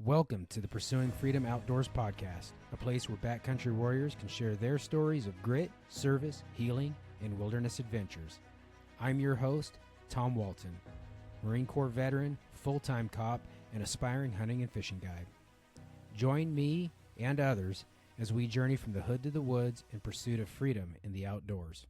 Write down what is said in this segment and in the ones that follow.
Welcome to the Pursuing Freedom Outdoors podcast, a place where backcountry warriors can share their stories of grit, service, healing, and wilderness adventures. I'm your host, Tom Walton, Marine Corps veteran, full-time cop, and aspiring hunting and fishing guide. Join me and others as we journey from the hood to the woods in pursuit of freedom in the outdoors.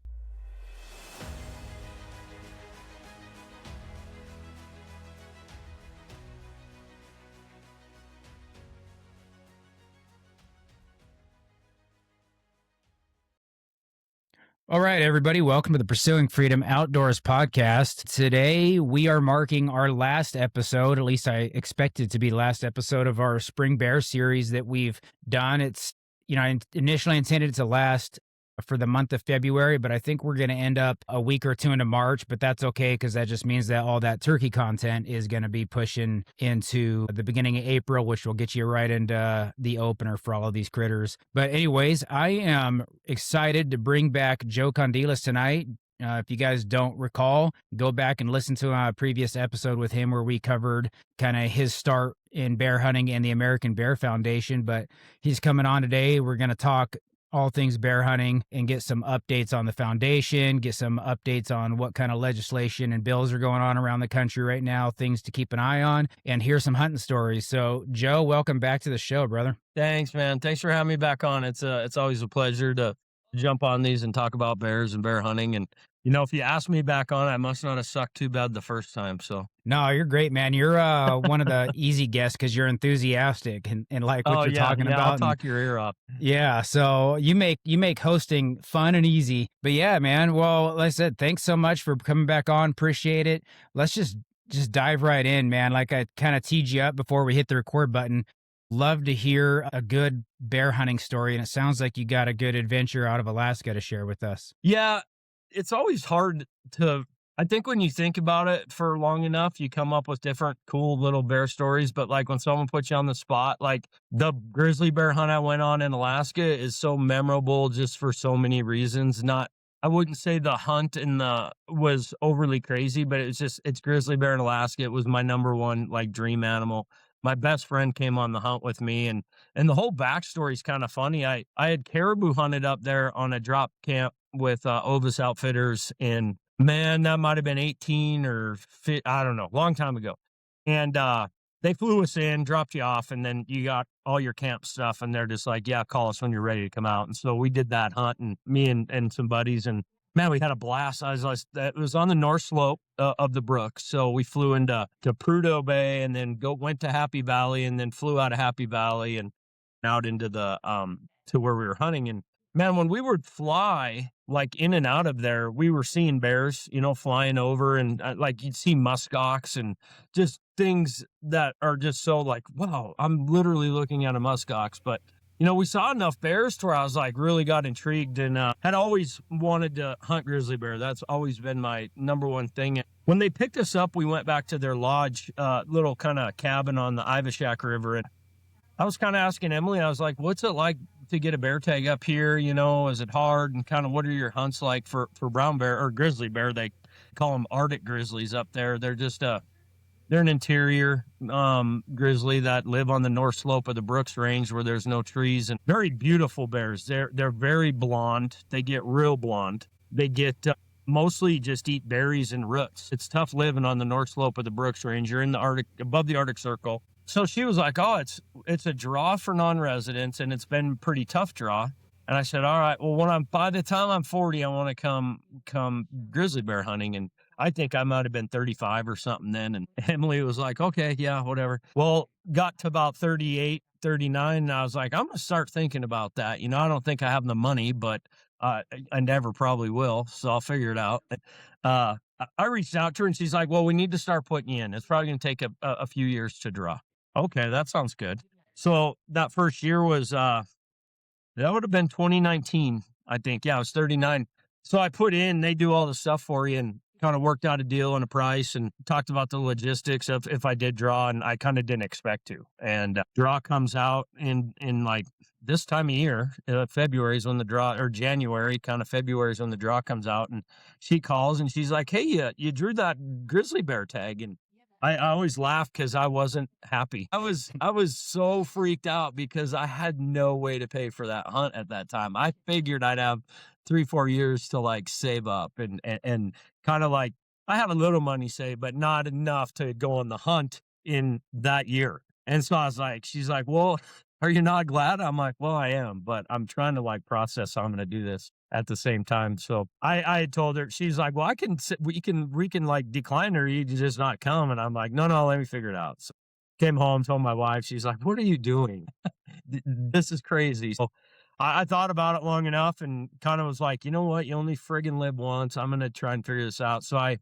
All right, everybody, welcome to the Pursuing Freedom Outdoors podcast. Today, we are marking our last episode, at least I expect it to be the last episode of our Spring Bear series that we've done. It's, I initially intended it to last for the month of February, but I think we're going to end up a week or two into March, but that's okay because that just means that all that turkey content is going to be pushing into the beginning of April, which will get you right into the opener for all of these critters. But anyways, I am excited to bring back Joe Kondelis tonight. If you guys don't recall, go back and listen to a previous episode with him where we covered kind of his start in bear hunting and the American Bear Foundation, but he's coming on today. We're going to talk all things bear hunting and get some updates on the foundation, get some updates on what kind of legislation and bills are going on around the country right now, things to keep an eye on, and hear some hunting stories. So, Joe, welcome back to the show, brother. Thanks, man. Thanks for having me back on. It's always a pleasure to jump on these and talk about bears and bear hunting. And, if you ask me back on, I must not have sucked too bad the first time. So no, you're great, man. You're one of the easy guests because you're enthusiastic and like what you're talking about. I'll talk your ear up. Yeah, so you make hosting fun and easy. But yeah, man. Well, like I said, thanks so much for coming back on. Appreciate it. Let's just dive right in, man. Like I kind of teed you up before we hit the record button. Love to hear a good bear hunting story, and it sounds like you got a good adventure out of Alaska to share with us. Yeah, it's always hard to, I think when you think about it for long enough, you come up with different cool little bear stories. But like when someone puts you on the spot, like the grizzly bear hunt I went on in Alaska is so memorable just for so many reasons. I wouldn't say the hunt was overly crazy, but it's grizzly bear in Alaska. It was my number one dream animal. My best friend came on the hunt with me, and the whole backstory is kind of funny. I had caribou hunted up there on a drop camp with Ovis Outfitters, and man, that might have been 18 or 50, I don't know, long time ago. And they flew us in, dropped you off, and then you got all your camp stuff, and they're just like, yeah, call us when you're ready to come out. And so we did that hunt, and me and some buddies, and man, we had a blast. It was on the north slope of the brook. So we flew into Prudhoe Bay and then went to Happy Valley and then flew out of Happy Valley and out into the to where we were hunting. And man, when we would fly in and out of there, we were seeing bears, flying over, and you'd see muskox and just things that are just so wow, I'm literally looking at a muskox. But we saw enough bears to where I was really got intrigued and had always wanted to hunt grizzly bear. That's always been my number one thing. And when they picked us up, we went back to their lodge, little kind of cabin on the Ivashak River. And I was kind of asking Emily, I was like, what's it like to get a bear tag up here? Is it hard? And kind of what are your hunts like for brown bear or grizzly bear? They call them Arctic grizzlies up there. They're just they're an interior grizzly that live on the north slope of the Brooks Range where there's no trees, and very beautiful bears. They're very blonde. They get real blonde. They get mostly just eat berries and roots. It's tough living on the north slope of the Brooks Range. You're in the Arctic, above the Arctic Circle. So she was like, oh, it's a draw for non-residents, and it's been a pretty tough draw. And I said, all right, well, by the time I'm 40, I want to come grizzly bear hunting. And I think I might have been 35 or something then. And Emily was like, okay, yeah, whatever. Well, got to about 38, 39. And I was like, I'm going to start thinking about that. I don't think I have the money, but I never probably will. So I'll figure it out. I reached out to her and she's like, well, we need to start putting you in. It's probably going to take a few years to draw. Okay, that sounds good. So that first year was, that would have been 2019, I think. Yeah, I was 39. So I put in, they do all the stuff for you and kind of worked out a deal and a price and talked about the logistics of if I did draw, and I kind of didn't expect to. And draw comes out in this time of year. February is when the draw, or January, kind of February is when the draw comes out. And she calls and she's like, hey, you drew that grizzly bear tag. And I always laugh because I wasn't happy. I was so freaked out because I had no way to pay for that hunt at that time. I figured I'd have 3, 4 years to like save up and kind of like I had a little money saved, but not enough to go on the hunt in that year. And so I was like, she's like, well, are you not glad? I'm like, well, I am, but I'm trying to like process how I'm going to do this at the same time. So I had told her, she's like, well, we can like decline her. You can just not come. And I'm like, no, let me figure it out. So came home, told my wife, she's like, what are you doing? This is crazy. So I thought about it long enough and kind of was like, you know what? You only friggin' live once. I'm going to try and figure this out. So I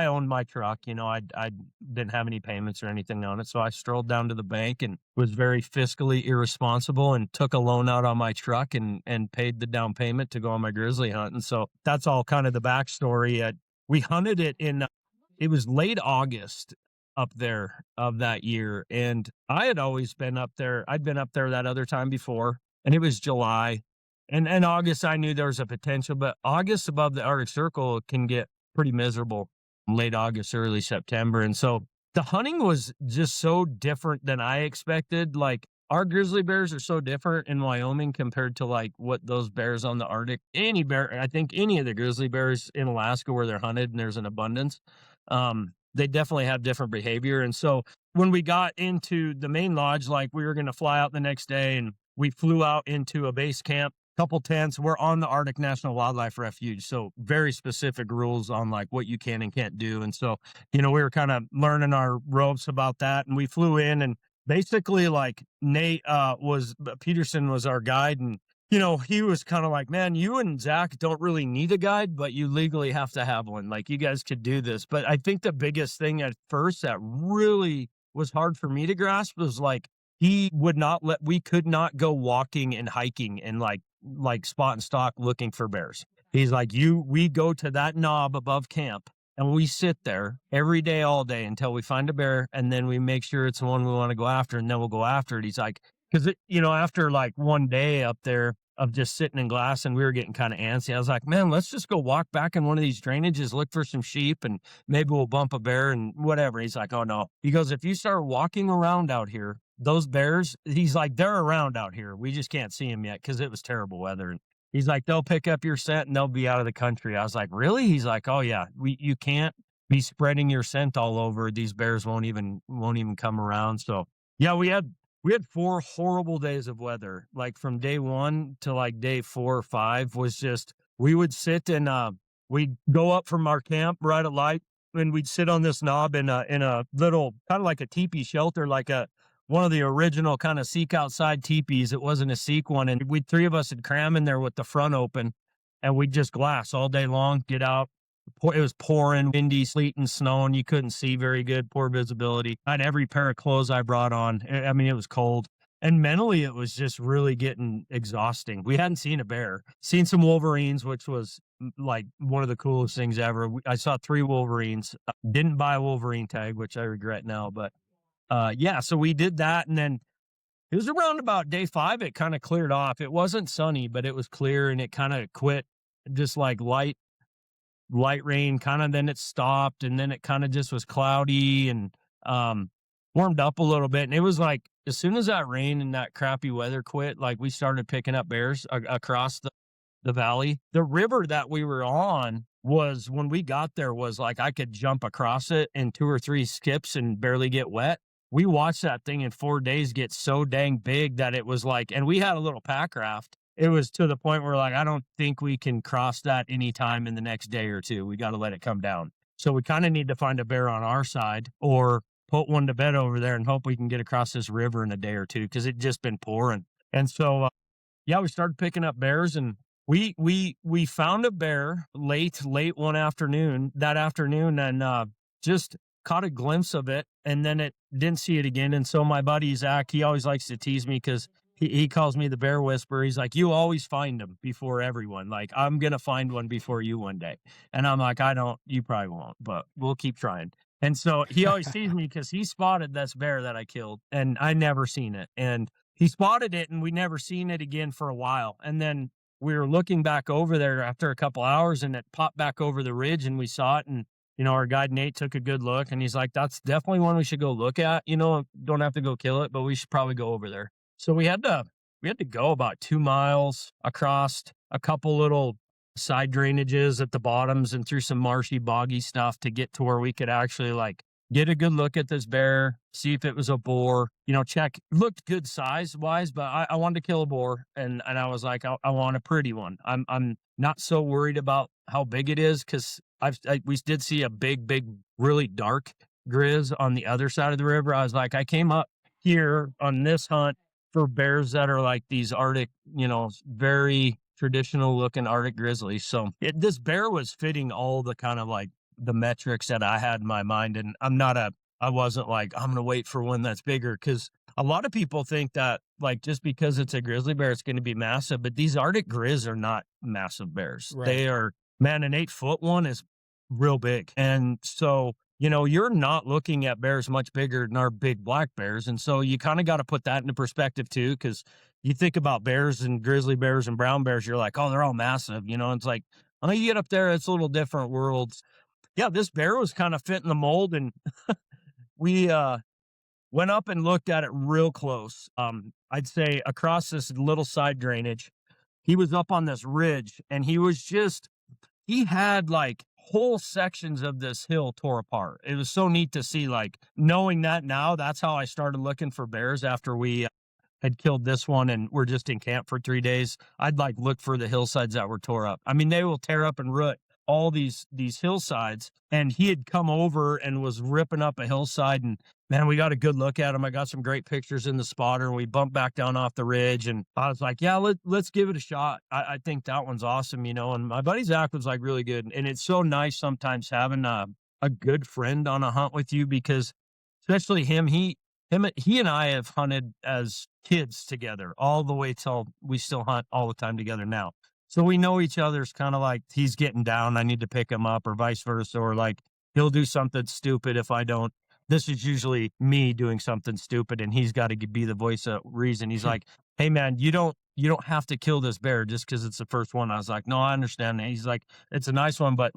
owned my truck, I didn't have any payments or anything on it. So I strolled down to the bank and was very fiscally irresponsible and took a loan out on my truck and paid the down payment to go on my grizzly hunt. And so that's all kind of the backstory. We hunted it it was late August up there of that year. And I had always been up there. I'd been up there that other time before, and it was July. And August, I knew there was a potential, but August above the Arctic Circle can get pretty miserable late August, early September. And so the hunting was just so different than I expected. Like our grizzly bears are so different in Wyoming compared to like what those bears on the Arctic, I think any of the grizzly bears in Alaska where they're hunted and there's an abundance, they definitely have different behavior. And so when we got into the main lodge, like we were going to fly out the next day and we flew out into a base camp, couple tents. We're on the Arctic National Wildlife Refuge, so very specific rules on like what you can and can't do. And so, we were kind of learning our ropes about that, and we flew in, and basically, like Nate Peterson was our guide, and he was kind of like, man, you and Zach don't really need a guide, but you legally have to have one. Like you guys could do this. But I think the biggest thing at first that really was hard for me to grasp was like we could not go walking and hiking and like spot and stalk looking for bears. He's like, we go to that knob above camp and we sit there every day, all day until we find a bear. And then we make sure it's the one we want to go after. And then we'll go after it. He's like, cause after like one day up there of just sitting in glass and we were getting kind of antsy, I was like, man, let's just go walk back in one of these drainages, look for some sheep and maybe we'll bump a bear and whatever. He's like, oh no. He goes, if you start walking around out here, those bears, he's like, they're around out here. We just can't see them yet because it was terrible weather. And he's like, they'll pick up your scent and they'll be out of the country. I was like, really? He's like, oh yeah, you can't be spreading your scent all over. These bears won't even come around. So yeah, we had 4 horrible days of weather. Like from day 1 to like day 4 or 5 was just, we would sit and we'd go up from our camp right at light and we'd sit on this knob in a little kind of like a teepee shelter, like one of the original kind of seek outside teepees. It wasn't a seek one. And 3 of us would cram in there with the front open and we'd just glass all day long, get out. It was pouring, windy, sleet and snow, and you couldn't see very good, poor visibility. I had every pair of clothes I brought on. I mean, it was cold. And mentally, it was just really getting exhausting. We hadn't seen a bear, seen some wolverines, which was like one of the coolest things ever. I saw 3 wolverines, didn't buy a wolverine tag, which I regret now, but yeah, so we did that. And then it was around about day 5, it kind of cleared off. It wasn't sunny, but it was clear and it kind of quit, just like light rain kind of, then it stopped and then it kind of just was cloudy and warmed up a little bit. And it was like, as soon as that rain and that crappy weather quit, like we started picking up bears across the valley. The river that we were on was, when we got there, was like I could jump across it in 2 or 3 skips and barely get wet. We watched that thing in 4 days get so dang big that it was like, and we had a little pack raft. It was to the point where like, I don't think we can cross that anytime in the next day or 2. We got to let it come down. So we kind of need to find a bear on our side or put one to bed over there and hope we can get across this river in a day or 2 because it just been pouring. And so, yeah, we started picking up bears and we found a bear late one afternoon, and just caught a glimpse of it and then it didn't see it again. And so my buddy Zach, he always likes to tease me because he calls me the bear whisperer. He's like, you always find them before everyone. Like, I'm going to find one before you one day. And I'm like, you probably won't, but we'll keep trying. And so he always sees me because he spotted this bear that I killed and I never seen it. And he spotted it and we never seen it again for a while. And then we were looking back over there after a couple hours and it popped back over the ridge and we saw it. And our guide Nate took a good look and he's like, that's definitely one we should go look at. Don't have to go kill it, but we should probably go over there. So we had to go about 2 miles across a couple little side drainages at the bottoms and through some marshy, boggy stuff to get to where we could actually get a good look at this bear, see if it was a boar, check. Looked good size wise, but I wanted to kill a boar. And I was like, I want a pretty one. I'm not so worried about how big it is because we did see a big, really dark griz on the other side of the river. I was like, I came up here on this hunt for bears that are like these Arctic, very traditional looking Arctic grizzlies. So this bear was fitting all the kind of the metrics that I had in my mind. And I wasn't like, I'm going to wait for one that's bigger. Cause a lot of people think that just because it's a grizzly bear, it's going to be massive, but these Arctic griz are not massive bears. Right. They are, man, an 8-foot one is real big. And so, you're not looking at bears much bigger than our big black bears. And so you kind of got to put that into perspective too. Cause you think about bears and grizzly bears and brown bears, you're like, oh, they're all massive. It's like, oh, you get up there, it's a little different worlds. Yeah, this bear was kind of fitting the mold, and we went up and looked at it real close. I'd say across this little side drainage, he was up on this ridge, and he had whole sections of this hill tore apart. It was so neat to see, knowing that now, that's how I started looking for bears after we had killed this one and we're just in camp for 3 days. I'd look for the hillsides that were tore up. I mean, they will tear up and root all these hillsides, and he had come over and was ripping up a hillside, and man, we got a good look at him. I got some great pictures in the spotter, and we bumped back down off the ridge, and I was like, yeah, let's give it a shot. I think that one's awesome, and my buddy Zach was really good. And it's so nice sometimes having a good friend on a hunt with you, because especially him, he and I have hunted as kids together all the way till we still hunt all the time together now. So we know each other's kind of he's getting down, I need to pick him up, or vice versa, or he'll do something stupid if I don't. This is usually me doing something stupid, and he's got to be the voice of reason. He's like, hey man, you don't have to kill this bear just because it's the first one. I was like, no, I understand. And he's like, it's a nice one, but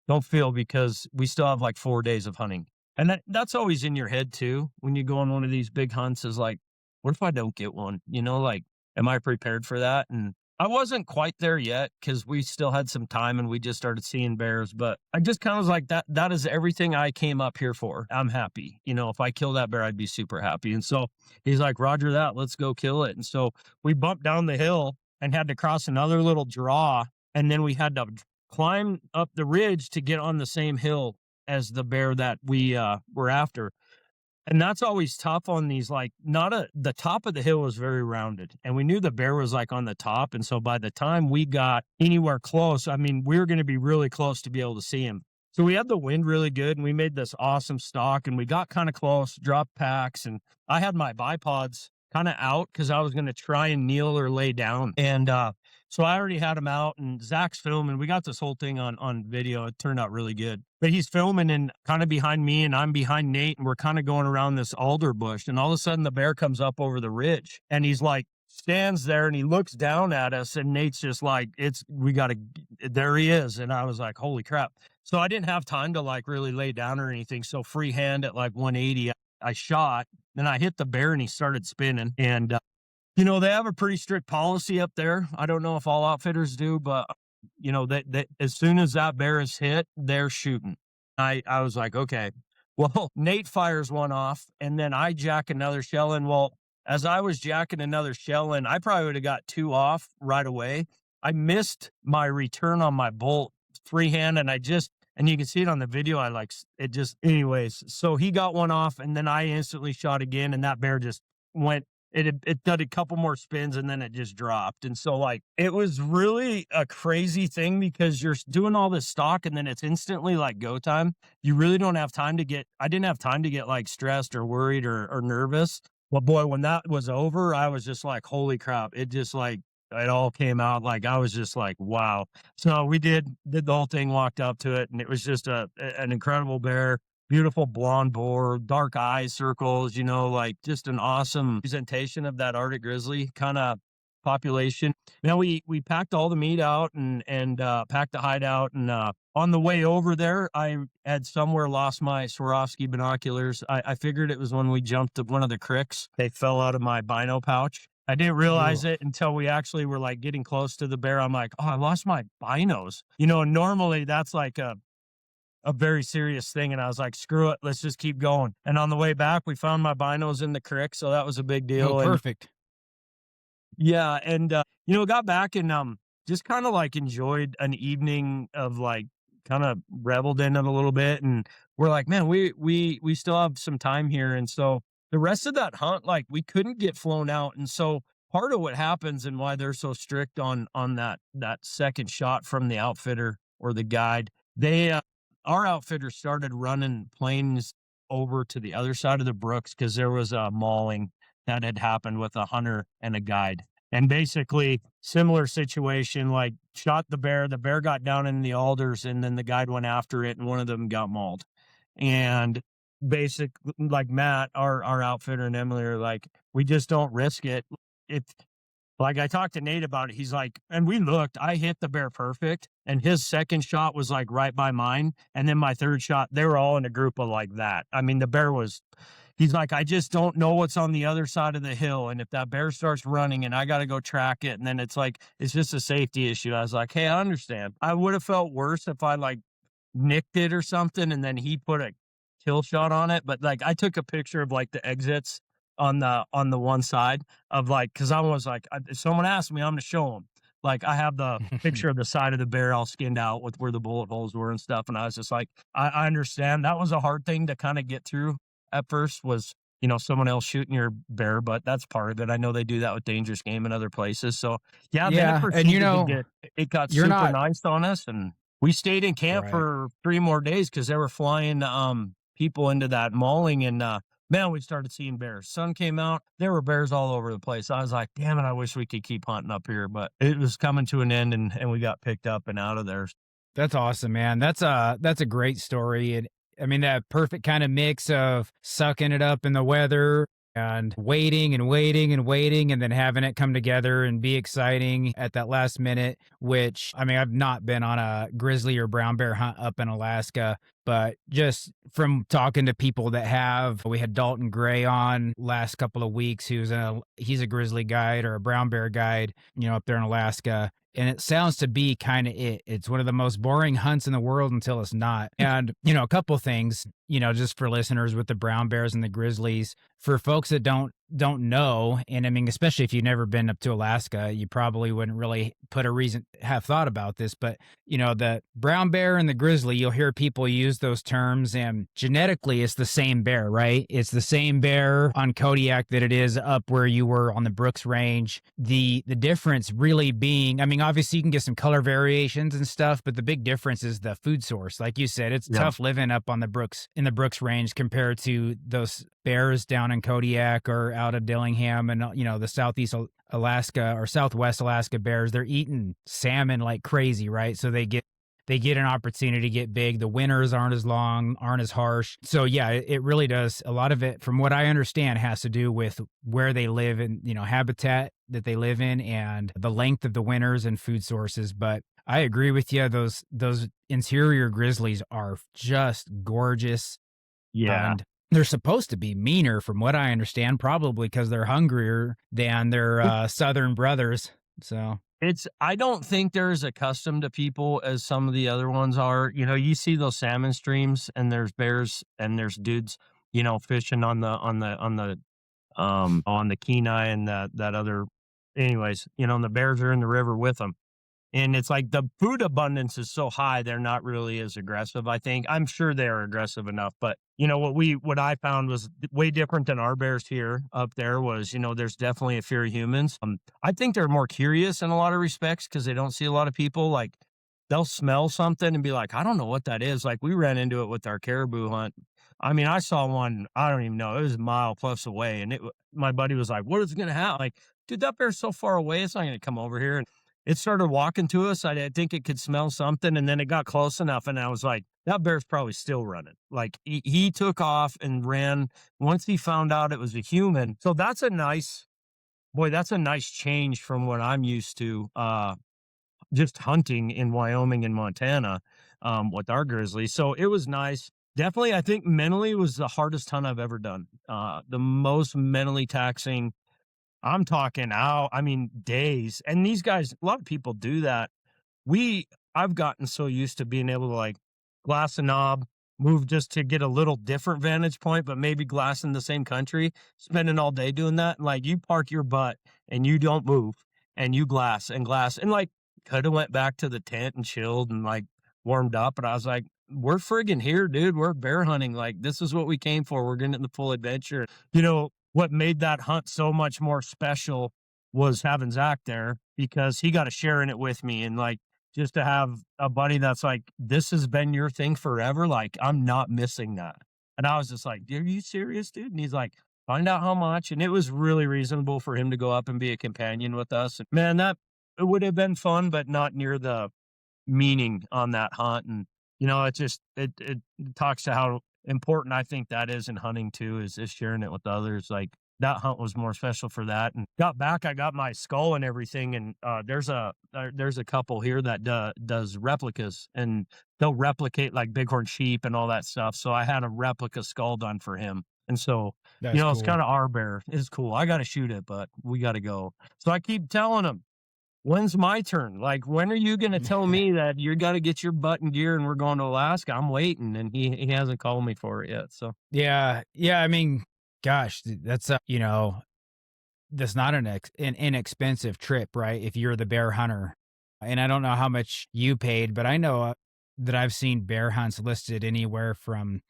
don't feel, because we still have 4 days of hunting. And that's always in your head too when you go on one of these big hunts, is what if I don't get one? Am I prepared for that? And I wasn't quite there yet because we still had some time and we just started seeing bears, but I just kind of was like, that is everything I came up here for. I'm happy. If I kill that bear, I'd be super happy. And so he's like, Roger that, let's go kill it. And so we bumped down the hill and had to cross another little draw. And then we had to climb up the ridge to get on the same hill as the bear that we were after. And that's always tough on these, the top of the hill was very rounded, and we knew the bear was on the top. And so by the time we got anywhere close, I mean, we were going to be really close to be able to see him. So we had the wind really good, and we made this awesome stalk, and we got kind of close, dropped packs, and I had my bipods kind of out because I was going to try and kneel or lay down. And so I already had him out, and Zach's filming. We got this whole thing on video. It turned out really good. But he's filming and kind of behind me, and I'm behind Nate, and we're kind of going around this alder bush. And all of a sudden the bear comes up over the ridge, and he's stands there, and he looks down at us, and Nate's just there he is. And I was like, holy crap. So I didn't have time to really lay down or anything. So freehand at 180, I shot, then I hit the bear, and he started spinning. And they have a pretty strict policy up there. I don't know if all outfitters do, but that as soon as that bear is hit, they're shooting. I was like, okay. Well, Nate fires one off, and then I jack another shell in. Well, as I was jacking another shell in, I probably would have got 2 off right away. I missed my return on my bolt freehand, and you can see it on the video. Anyways. So he got one off, and then I instantly shot again, and that bear just went. It did a couple more spins, and then it just dropped. And so it was really a crazy thing, because you're doing all this stalk, and then it's instantly go time. You really don't have time to I didn't have time to get stressed or worried or nervous. But boy, when that was over, I was just holy crap. It just it all came out. I was just wow. So we did the whole thing, walked up to it, and it was just an incredible bear. Beautiful blonde boar, dark eye circles, just an awesome presentation of that Arctic grizzly. Kind of population. Now we packed all the meat out and packed the hide out. And on the way over there, I had somewhere lost my Swarovski binoculars. I figured it was when we jumped one of the creeks. They fell out of my bino pouch. I didn't realize Ugh. it until we actually were like getting close to the bear. I'm like, oh, I lost my binos. Normally that's like a very serious thing. And I was like, screw it, let's just keep going. And on the way back, we found my binos in the creek. So that was a big Oh, deal. And perfect. yeah, and got back and just kind of like enjoyed an evening of like kind of reveled in it a little bit. And we're like, man, we still have some time here. And so the rest of that hunt, like we couldn't get flown out. And so part of what happens and why they're so strict on that second shot from the outfitter or the guide, they our outfitter started running planes over to the other side of the brooks because there was a mauling that had happened with a hunter and a guide. And basically, similar situation, like shot the bear got down in the alders, and then the guide went after it, and one of them got mauled. And like Matt, our outfitter, and Emily are like, we just don't risk it. If Like I talked to Nate about it. He's like, and we looked, I hit the bear perfect. And his second shot was like right by mine. And then my third shot, they were all in a group of like that. I mean, he's like, I just don't know what's on the other side of the hill. And if that bear starts running and I got to go track it, and then it's like, it's just a safety issue. I was like, hey, I understand. I would have felt worse if I like nicked it or something and then he put a kill shot on it. But like I took a picture of like the exits on the one side of like, because I was like, if someone asked me, I'm gonna show them. Like I have the picture of the side of the bear all skinned out with where the bullet holes were and stuff. And I was just like, I understand that was a hard thing to kind of get through at first, was someone else shooting your bear, but that's part of it. I know they do that with dangerous game in other places. So yeah, then it Yeah, and proceeded to it got you're super not nice on us, and we stayed in camp right. for 3 more days because they were flying people into that mauling. And man, we started seeing bears. Sun came out, there were bears all over the place. I was like, damn it, I wish we could keep hunting up here, but it was coming to an end, and we got picked up and out of there. That's awesome, man. That's a great story. And I mean, that perfect kind of mix of sucking it up in the weather and waiting and waiting and waiting, and then having it come together and be exciting at that last minute, which, I mean, I've not been on a grizzly or brown bear hunt up in Alaska, but just from talking to people that have, we had Dalton Gray on last couple of weeks, he's a grizzly guide or a brown bear guide, up there in Alaska. And it sounds to be kind of it. It's one of the most boring hunts in the world until it's not. And, a couple things, just for listeners with the brown bears and the grizzlies, for folks that don't know, and I mean, especially if you've never been up to Alaska, you probably wouldn't really have thought about this, but the brown bear and the grizzly, you'll hear people use those terms, and genetically it's the same bear, right? It's the same bear on Kodiak that it is up where you were on the Brooks Range. The difference really being, I mean, obviously you can get some color variations and stuff, but the big difference is the food source. Like you said, it's tough living up on in the Brooks Range compared to those bears down in Kodiak or out of Dillingham and the southeast Alaska or southwest Alaska bears. They're eating salmon like crazy, right? So they get an opportunity to get big. The winters aren't as long, aren't as harsh. So yeah, it really does. A lot of it, from what I understand, has to do with where they live and habitat that they live in and the length of the winters and food sources. But I agree with you. Those interior grizzlies are just gorgeous. Yeah. And they're supposed to be meaner, from what I understand, probably because they're hungrier than their southern brothers. So I don't think they're as accustomed to people as some of the other ones are. You see those salmon streams, and there's bears and there's dudes, fishing on the Kenai and that other. Anyways, and the bears are in the river with them. And it's like the food abundance is so high, they're not really as aggressive, I think. I'm sure they're aggressive enough, but what I found was way different than our bears here up there was, there's definitely a fear of humans. I think they're more curious in a lot of respects because they don't see a lot of people. Like they'll smell something and be like, I don't know what that is. Like we ran into it with our caribou hunt. I mean, I saw one, I don't even know, it was a mile plus away. And my buddy was like, what is it going to happen? Like, dude, that bear's so far away, it's not going to come over here. And it started walking to us. I think it could smell something. And then it got close enough. And I was like, that bear's probably still running. Like he took off and ran once he found out it was a human. So that's a nice Boy, that's a nice change from what I'm used to, just hunting in Wyoming and Montana, with our grizzly. So it was nice. Definitely, I think mentally was the hardest hunt I've ever done. The most mentally taxing. I'm talking out, I mean, days. And these guys, a lot of people do that. We I've gotten so used to being able to, like, glass a knob, move just to get a little different vantage point, but maybe glass in the same country, spending all day doing that. Like, you park your butt and you don't move and you glass and, like, coulda went back to the tent and chilled and, like, warmed up, but I was like, "We're friggin' here, dude. We're bear hunting. Like, this is what we came for. We're getting the full adventure." What made that hunt so much more special was having Zach there because he got a share in it with me, and, like, just to have a buddy that's like, "This has been your thing forever, like, I'm not missing that." And I was just like, "Are you serious, dude?" And he's like, "Find out how much." And it was really reasonable for him to go up and be a companion with us. And man, that it would have been fun, but not near the meaning on that hunt. And, it just it talks to how important I think that is in hunting too, is sharing it with others. Like, that hunt was more special for that. And got back, I got my skull and everything. And there's a couple here that does replicas, and they'll replicate like bighorn sheep and all that stuff. So I had a replica skull done for him. And so, That's it's cool. kind of our bear. It's cool. I got to shoot it, but we got to go. So I keep telling him, "When's my turn? Like, when are you gonna tell me that you gotta get your butt in gear and we're going to Alaska? I'm waiting." And he hasn't called me for it yet. So Yeah, yeah. I mean, gosh, that's that's not an inexpensive trip, right? If you're the bear hunter, and I don't know how much you paid, but I know that I've seen bear hunts listed anywhere from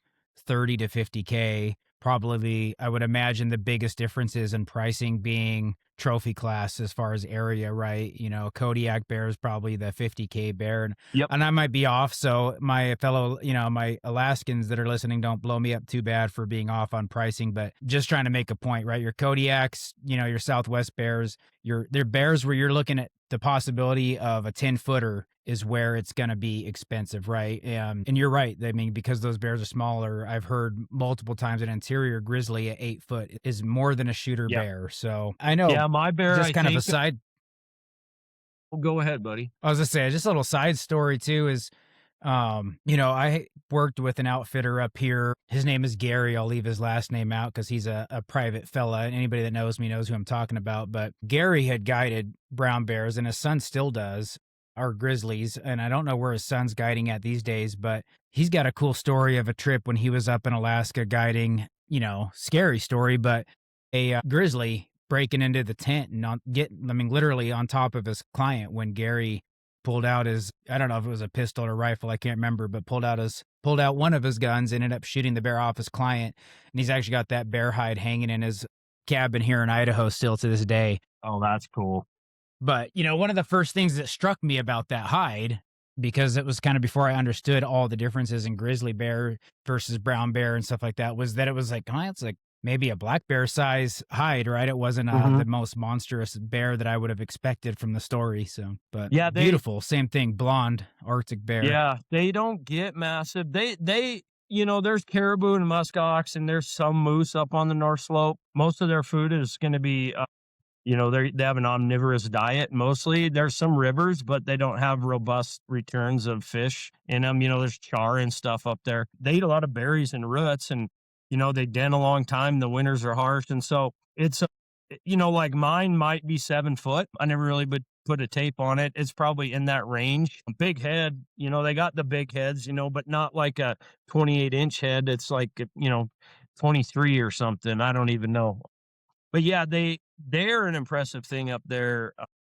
30 to 50K. Probably, I would imagine the biggest differences in pricing being trophy class as far as area, right? Kodiak bear is probably the 50K bear, and, yep. and I might be off. So my fellow, my Alaskans that are listening, don't blow me up too bad for being off on pricing, but just trying to make a point, right? Your Kodiaks, your Southwest bears, they're bears where you're looking at the possibility of a 10-footer is where it's going to be expensive, right? And you're right. I mean, because those bears are smaller, I've heard multiple times an interior grizzly at 8 foot is more than a shooter Yeah. bear. So I know, Yeah, my bear, just I kind of a think. side, Well, go ahead, buddy. I was gonna say, just a little side story too is, I worked with an outfitter up here. His name is Gary. I'll leave his last name out because he's a private fella. And anybody that knows me knows who I'm talking about. But Gary had guided brown bears, and his son still does, our grizzlies. And I don't know where his son's guiding at these days, but he's got a cool story of a trip when he was up in Alaska guiding. Scary story, but a grizzly breaking into the tent and literally on top of his client when Gary pulled out his, I don't know if it was a pistol or rifle, I can't remember, but pulled out one of his guns, ended up shooting the bear off his client. And he's actually got that bear hide hanging in his cabin here in Idaho still to this day. Oh, that's cool. But, one of the first things that struck me about that hide, because it was kind of before I understood all the differences in grizzly bear versus brown bear and stuff like that, was that it was like, it's like maybe a black bear size hide, right? It wasn't Mhm. the most monstrous bear that I would have expected from the story. So, but Yeah, beautiful, same thing, blonde Arctic bear. yeah, they don't get massive. There's caribou and muskox, and there's some moose up on the North Slope. Most of their food is going to be, they have an omnivorous diet mostly. There's some rivers, but they don't have robust returns of fish in them. There's char and stuff up there. They eat a lot of berries and roots, and, they den a long time. The winters are harsh. And so it's, like mine might be 7 foot. I never really put a tape on it. It's probably in that range. Big head, they got the big heads, but not like a 28-inch head. It's like, 23 or something. I don't even know. But yeah, they're an impressive thing up there.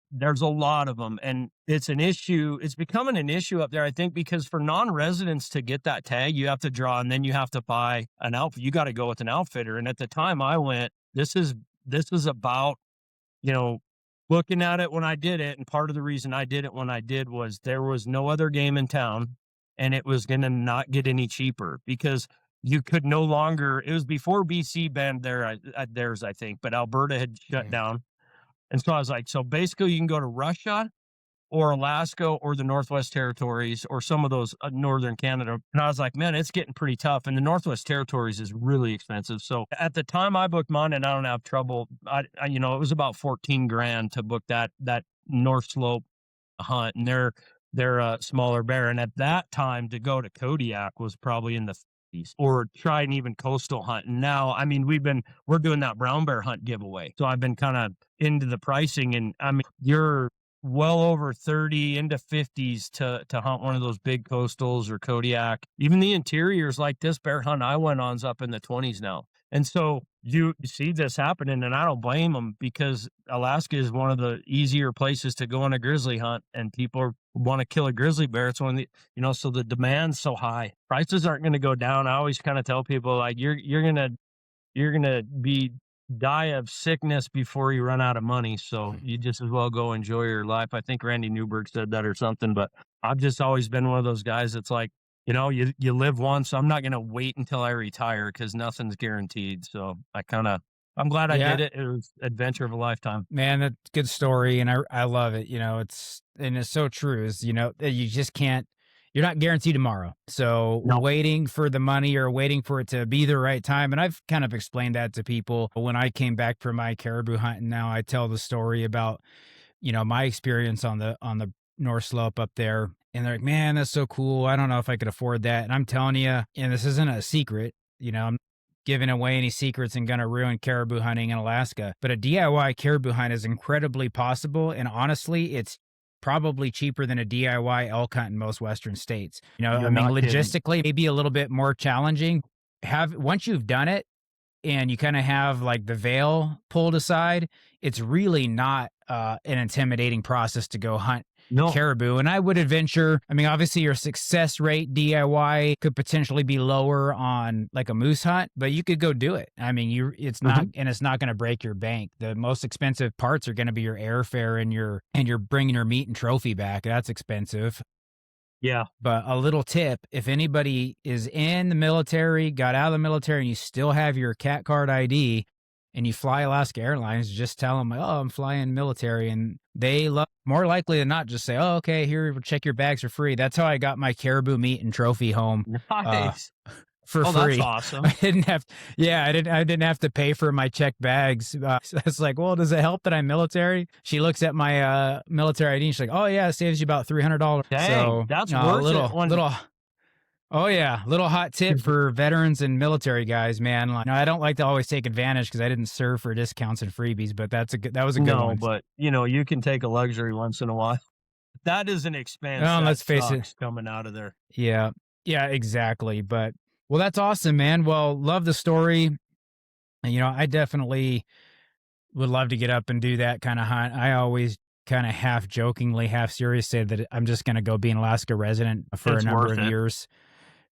There's a lot of them, and it's an issue. It's becoming an issue up there, I think, because for non-residents to get that tag, you have to draw, and then you have to buy an outfit. You got to go with an outfitter. And at the time I went, this was about, looking at it when I did it. And part of the reason I did it when I did was there was no other game in town, and it was going to not get any cheaper because you could no longer. It was before BC banned theirs, I think, but Alberta had shut Yeah. down. And so I was like, so basically you can go to Russia or Alaska or the Northwest Territories or some of those northern Canada. And I was like, man, it's getting pretty tough. And the Northwest Territories is really expensive. So at the time I booked mine, and I don't have trouble. It was about 14 grand to book that North Slope hunt, and they're a smaller bear. And at that time, to go to Kodiak was probably in the 50s, or try an even coastal hunt. And now, I mean, we're doing that brown bear hunt giveaway. So I've been kind of into the pricing, and I mean, you're well over 30 into 50s to hunt one of those big coastals or Kodiak. Even the interiors, like this bear hunt I went on's up in the 20s now. And so you see this happening, and I don't blame them, because Alaska is one of the easier places to go on a grizzly hunt, and people want to kill a grizzly bear. It's one of the, so the demand's so high. Prices aren't going to go down. I always kind of tell people, like, you're going to die of sickness before you run out of money. So you just as well go enjoy your life. I think Randy Newberg said that or something, but I've just always been one of those guys that's like, you live once. I'm not going to wait until I retire, because nothing's guaranteed. So I'm glad I did it. It was adventure of a lifetime. Man, that's a good story. And I love it. It's so true, is, you just can't, you're not guaranteed tomorrow. So waiting for the money or waiting for it to be the right time. And I've kind of explained that to people when I came back from my caribou hunt. And now I tell the story about, my experience on the North Slope up there. And they're like, man, that's so cool. I don't know if I could afford that. And I'm telling you, and this isn't a secret, I'm giving away any secrets and going to ruin caribou hunting in Alaska. But a DIY caribou hunt is incredibly possible. And honestly, it's probably cheaper than a DIY elk hunt in most Western states. Logistically, maybe a little bit more challenging. Once you've done it and you kind of have like the veil pulled aside, it's really not an intimidating process to go hunt caribou. And I would adventure, obviously your success rate DIY could potentially be lower on like a moose hunt, but you could go do it. It's not, and it's not going to break your bank. The most expensive parts are going to be your airfare and you're bringing your meat and trophy back. That's expensive. Yeah. But a little tip, if anybody is in the military, got out of the military, and you still have your CAT card ID, and you fly Alaska Airlines, just tell them, oh, I'm flying military. And they more likely than not just say, oh, okay, here, we'll check your bags for free. That's how I got my caribou meat and trophy home. Nice. For free. That's awesome. I didn't have to pay for my checked bags. So it's like, well, does it help that I'm military? She looks at my military ID and she's like, oh yeah, it saves you about $300. Dang, so that's worth it. Oh yeah, little hot tip for veterans and military guys, man. Like, I don't like to always take advantage because I didn't serve for discounts and freebies, but that was a good one. But you can take a luxury once in a while. That is an expense. Well, let's face it, coming out of there. Yeah, exactly. But well, that's awesome, man. Well, love the story. And, I definitely would love to get up and do that kind of hunt. I always kind of half jokingly, half serious say that I'm just going to go be an Alaska resident for a number of years.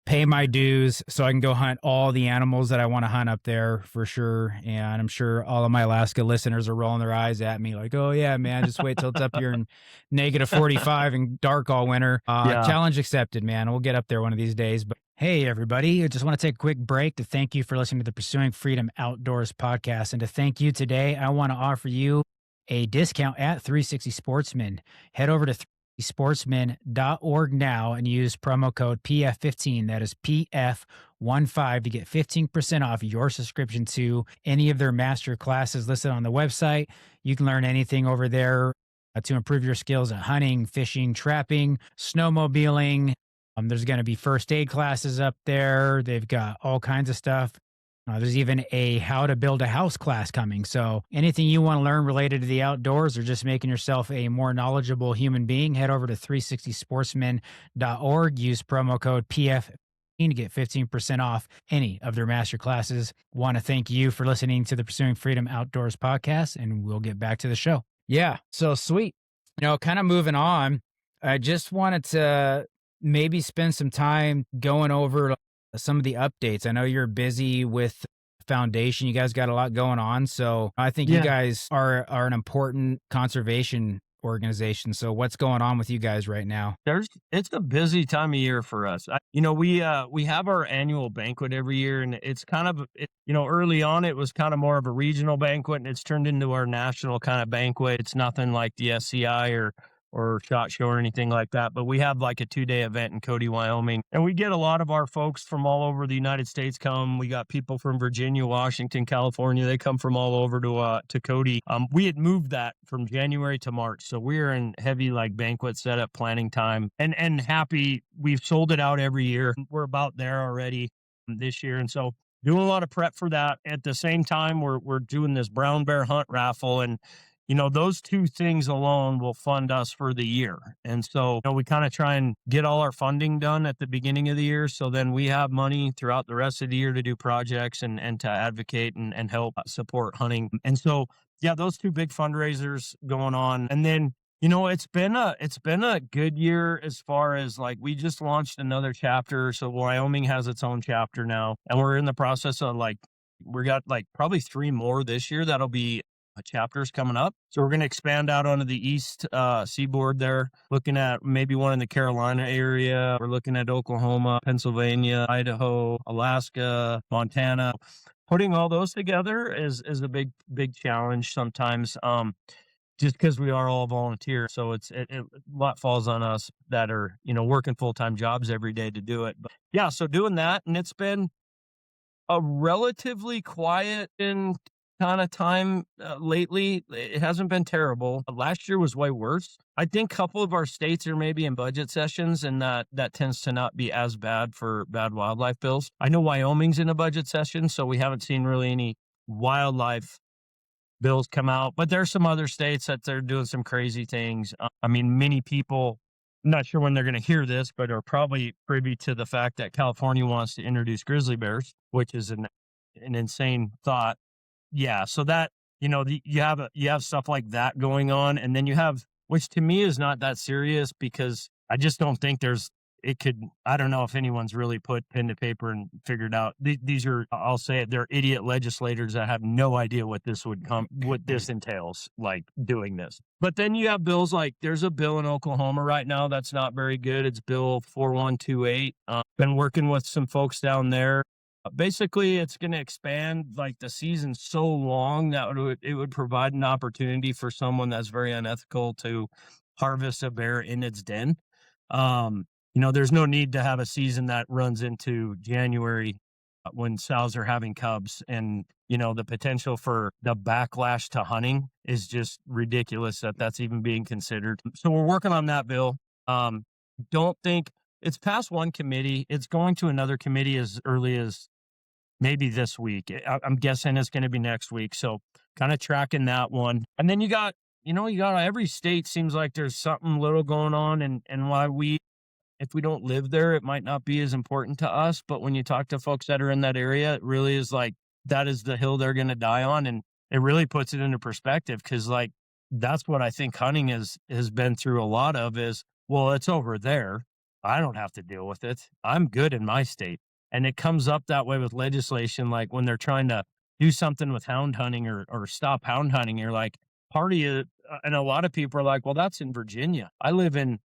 Pay my dues so I can go hunt all the animals that I want to hunt up there for sure. And I'm sure all of my Alaska listeners are rolling their eyes at me like, oh yeah, man, just wait till it's up here in negative 45 and dark all winter. Challenge accepted, man. We'll get up there one of these days. But hey, everybody, I just want to take a quick break to thank you for listening to the Pursuing Freedom Outdoors podcast. And to thank you today, I want to offer you a discount at 360 Sportsman. Head over to sportsman.org now and use promo code PF15. That is PF15 to get 15% off your subscription to any of their master classes listed on the website. You can learn anything over there to improve your skills at hunting, fishing, trapping, snowmobiling. There's going to be first aid classes up there. They've got all kinds of stuff. There's even a how to build a house class coming. So anything you want to learn related to the outdoors or just making yourself a more knowledgeable human being, head over to 360sportsman.org. Use promo code PF to get 15% off any of their master classes. Want to thank you for listening to the Pursuing Freedom Outdoors podcast, and we'll get back to the show. Yeah, so sweet. Kind of moving on, I just wanted to maybe spend some time going over some of the updates. I know you're busy with Foundation. You guys got a lot going on. So I think you guys are an important conservation organization. So what's going on with you guys right now? It's a busy time of year for us. We have our annual banquet every year, and it's kind of, early on it was kind of more of a regional banquet, and it's turned into our national kind of banquet. It's nothing like the SCI or SHOT Show or anything like that, but we have like a 2-day event in Cody, Wyoming, and we get a lot of our folks from all over the United States come. We got people from Virginia, Washington, California. They come from all over to Cody. We had moved that from January to March, so we're in heavy like banquet setup planning time, and happy we've sold it out every year. We're about there already this year, and so doing a lot of prep for that. At the same time, we're doing this brown bear hunt raffle, and those two things alone will fund us for the year. And so we kind of try and get all our funding done at the beginning of the year, so then we have money throughout the rest of the year to do projects and to advocate and help support hunting. And so yeah, those two big fundraisers going on. And then it's been a good year as far as like we just launched another chapter. So Wyoming has its own chapter now, and we're in the process of we got like probably 3 more this year that'll be chapters coming up. So we're going to expand out onto the east seaboard there, looking at maybe one in the Carolina area. We're looking at Oklahoma, Pennsylvania, Idaho, Alaska, Montana. Putting all those together is a big challenge sometimes. Just because we are all volunteers. So a lot falls on us that are, working full-time jobs every day to do it. But yeah, so doing that, and it's been a relatively quiet and kind of time lately. It hasn't been terrible. Last year was way worse. I think a couple of our states are maybe in budget sessions, and that tends to not be as bad for bad wildlife bills. I know Wyoming's in a budget session, so we haven't seen really any wildlife bills come out, but there's some other states that they're doing some crazy things. Many people, I'm not sure when they're going to hear this, but are probably privy to the fact that California wants to introduce grizzly bears, which is an insane thought. Yeah, so that you have stuff like that going on, and then you have, which to me is not that serious, because I just don't think I don't know if anyone's really put pen to paper and figured out. These are, I'll say it, they're idiot legislators that have no idea what this entails, like doing this. But then you have bills like, there's a bill in Oklahoma right now that's not very good. It's Bill 4128. Been working with some folks down there. Basically, it's going to expand like the season so long that it would provide an opportunity for someone that's very unethical to harvest a bear in its den. There's no need to have a season that runs into January when sows are having cubs, and, the potential for the backlash to hunting is just ridiculous that's even being considered. So we're working on that bill. Don't think it's past one committee. It's going to another committee as early as maybe this week. I'm guessing it's going to be next week. So kind of tracking that one. And then you got every state seems like there's something little going on, and why if we don't live there, it might not be as important to us. But when you talk to folks that are in that area, it really is like, that is the hill they're going to die on. And it really puts it into perspective, because like, that's what I think hunting has been through a lot of is, well, it's over there. I don't have to deal with it. I'm good in my state. And it comes up that way with legislation. Like when they're trying to do something with hound hunting or stop hound hunting, you're like, and a lot of people are like, well, that's in Virginia. I live in,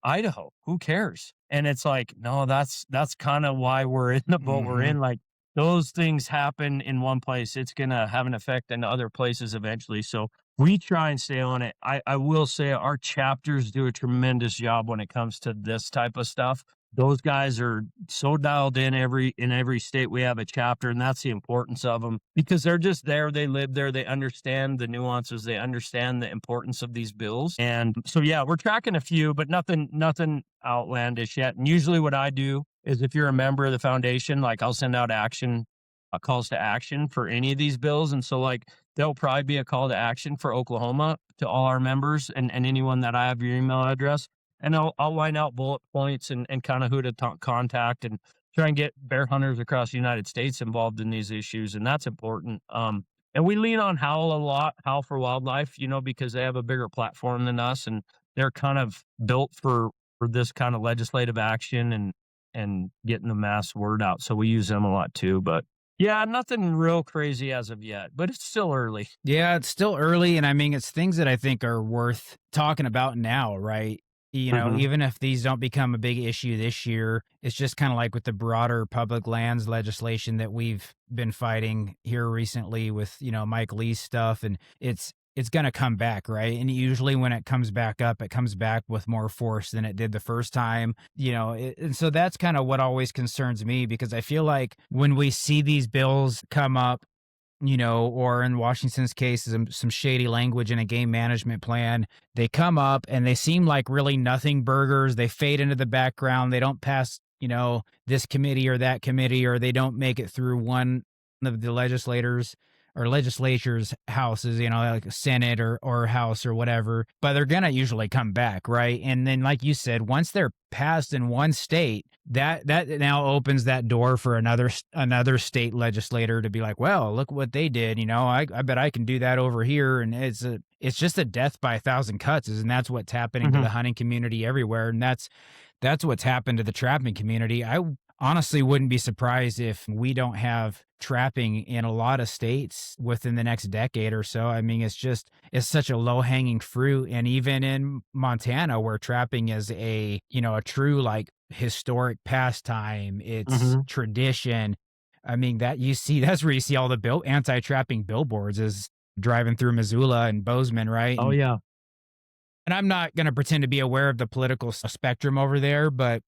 Idaho. Who cares? And it's like, no, that's kind of why we're in the boat we're in. Like, those things happen in one place, it's going to have an effect in other places eventually. So we try and stay on it. I will say our chapters do a tremendous job when it comes to this type of stuff. Those guys are so dialed in every state we have a chapter, and that's the importance of them, because they're just there. They live there. They understand the nuances. They understand the importance of these bills. And so, yeah, we're tracking a few, but nothing outlandish yet. And usually what I do is, if you're a member of the foundation, like I'll send out calls to action for any of these bills. And so like, there'll probably be a call to action for Oklahoma to all our members and anyone that I have your email address. And I'll line out bullet points and kind of who to contact, and try and get bear hunters across the United States involved in these issues. And that's important. And we lean on Howl a lot, Howl for Wildlife, because they have a bigger platform than us, and they're kind of built for this kind of legislative action and getting the mass word out. So we use them a lot too. But yeah, nothing real crazy as of yet, but it's still early. Yeah, it's still early. And it's things that I think are worth talking about now, right? Even if these don't become a big issue this year, it's just kind of like with the broader public lands legislation that we've been fighting here recently with, Mike Lee's stuff. And it's it's going to come back, right? And usually when it comes back up, it comes back with more force than it did the first time, and so that's kind of what always concerns me, because I feel like when we see these bills come up, or in Washington's case, some shady language in a game management plan. They come up and they seem like really nothing burgers. They fade into the background. They don't pass, this committee or that committee, or they don't make it through one of the legislators or legislatures houses, like Senate or House or whatever. But they're going to usually come back, right? And then, like you said, once they're passed in one state, that now opens that door for another state legislator to be like, well, look what they did. I bet I can do that over here. And it's just a death by a thousand cuts, and that's what's happening to Mhm. the hunting community everywhere. And that's what's happened to the trapping community. I honestly wouldn't be surprised if we don't have trapping in a lot of states within the next decade or so. I mean, it's such a low hanging fruit. And even in Montana, where trapping is a true like historic pastime, it's Mhm. tradition. I mean, that's where you see all the anti-trapping billboards, is driving through Missoula and Bozeman, right? Oh, yeah. And I'm not going to pretend to be aware of the political spectrum over there, but,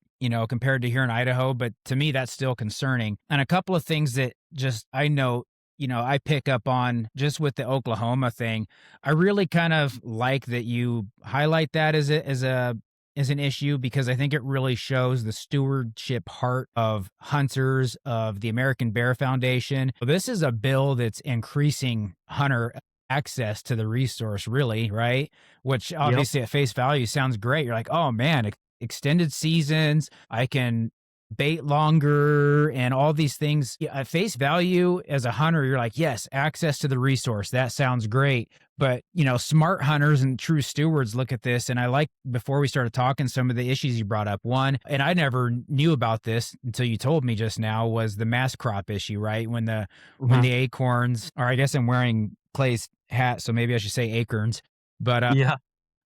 compared to here in Idaho, but to me, that's still concerning. And a couple of things that just I know, I pick up on just with the Oklahoma thing. I really kind of like that you highlight that as an issue, because I think it really shows the stewardship heart of hunters, of the American Bear Foundation. This is a bill that's increasing hunter access to the resource, really, right? Which Yep. obviously at face value sounds great. You're like, oh man, extended seasons, I can bait longer and all these things. Yeah, at face value as a hunter, you're like, yes, access to the resource. That sounds great. But, smart hunters and true stewards look at this. And I like, before we started talking, some of the issues you brought up. One, and I never knew about this until you told me just now, was the mass crop issue, right? When Mhm. the acorns, or I guess I'm wearing Clay's hat, so maybe I should say acorns. But Yeah.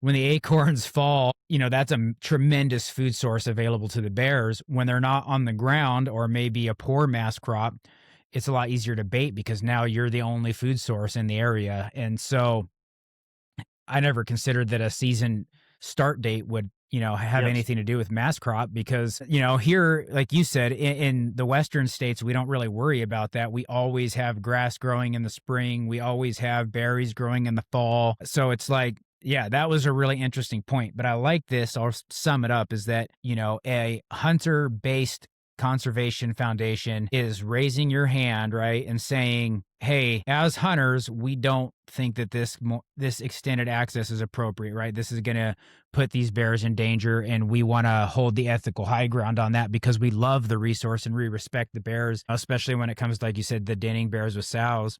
when the acorns fall, that's a tremendous food source available to the bears. When they're not on the ground, or maybe a poor mass crop, it's a lot easier to bait, because now you're the only food source in the area. And so I never considered that a season start date would, have Yes. anything to do with mass crop, because, here, like you said, in the Western states, we don't really worry about that. We always have grass growing in the spring. We always have berries growing in the fall. So it's like, yeah, that was a really interesting point. But I like this. I'll sum it up, is that, a hunter based conservation foundation is raising your hand, right, and saying, hey, as hunters, we don't think that this extended access is appropriate, right? This is going to put these bears in danger, and we want to hold the ethical high ground on that, because we love the resource and we respect the bears, especially when it comes to, like you said, the denning bears with sows.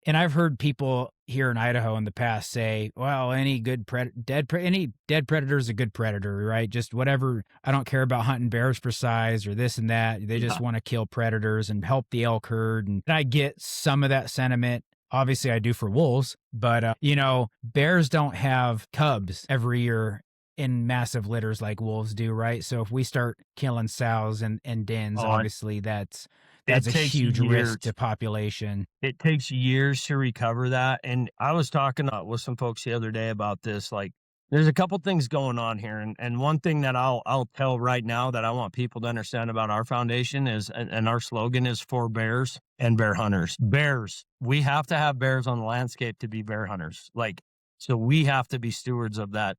And I've heard people here in Idaho in the past say, well, any dead predator is a good predator, right? Just whatever. I don't care about hunting bears for size or this and that. They just Yeah. want to kill predators and help the elk herd. And I get some of that sentiment. Obviously I do for wolves, but bears don't have cubs every year in massive litters like wolves do, right? So if we start killing sows and dens, Oh, obviously it that's a takes huge years. risk to population. It takes years to recover that. And I was talking with some folks the other day about this. Like, there's a couple things going on here, and one thing that I'll tell right now that I want people to understand about our foundation is, and our slogan is, for bears and bear hunters. Bears, we have to have bears on the landscape to be bear hunters. Like, so we have to be stewards of that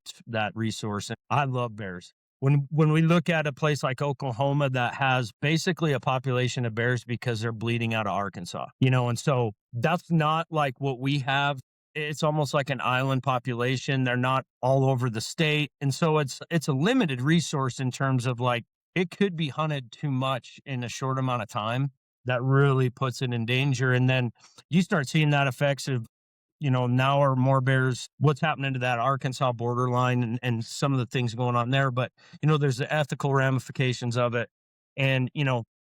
resource. And I love bears. When we look at a place like Oklahoma that has basically a population of bears because they're bleeding out of Arkansas, and so that's not like what we have. It's almost like an island population. They're not all over the state. And so it's a limited resource in terms of, like, it could be hunted too much in a short amount of time that really puts it in danger. And then you start seeing that effects of, now are more bears, what's happening to that Arkansas borderline, and some of the things going on there. But, there's the ethical ramifications of it. And,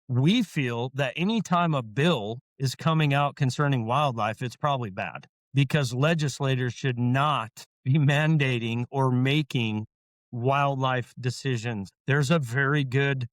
we feel that anytime a bill is coming out concerning wildlife, it's probably bad, because legislators should not be mandating or making wildlife decisions. There's a very good,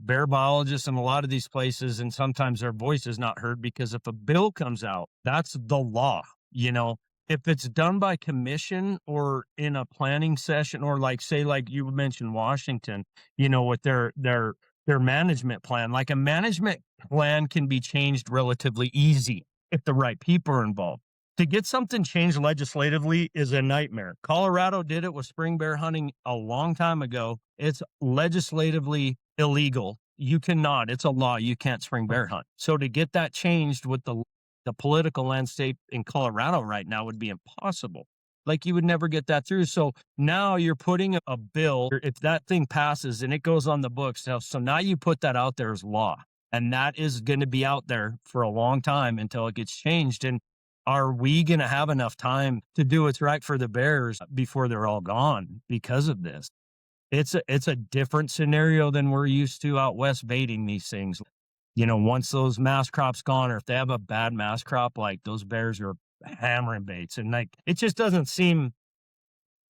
bear biologist in a lot of these places, and sometimes their voice is not heard, because if a bill comes out, that's the law. you know, if it's done by commission or in a planning session, or like, say, like you mentioned Washington, with their management plan, like a management plan can be changed relatively easy if the right people are involved. To get something changed legislatively is a nightmare. Colorado did it with spring bear hunting a long time ago. It's legislatively illegal. You cannot, it's a law. You can't spring bear hunt. So to get that changed with the political landscape in Colorado right now would be impossible. Like, you would never get that through. So now you're putting a bill, if that thing passes and it goes on the books. So now you put that out there as law, and that is going to be out there for a long time until it gets changed. And are we going to have enough time to do what's right for the bears before they're all gone because of this? It's a different scenario than we're used to out west baiting these things. Once those mass crops gone, or if they have a bad mass crop, like, those bears are hammering baits, and like, it just doesn't seem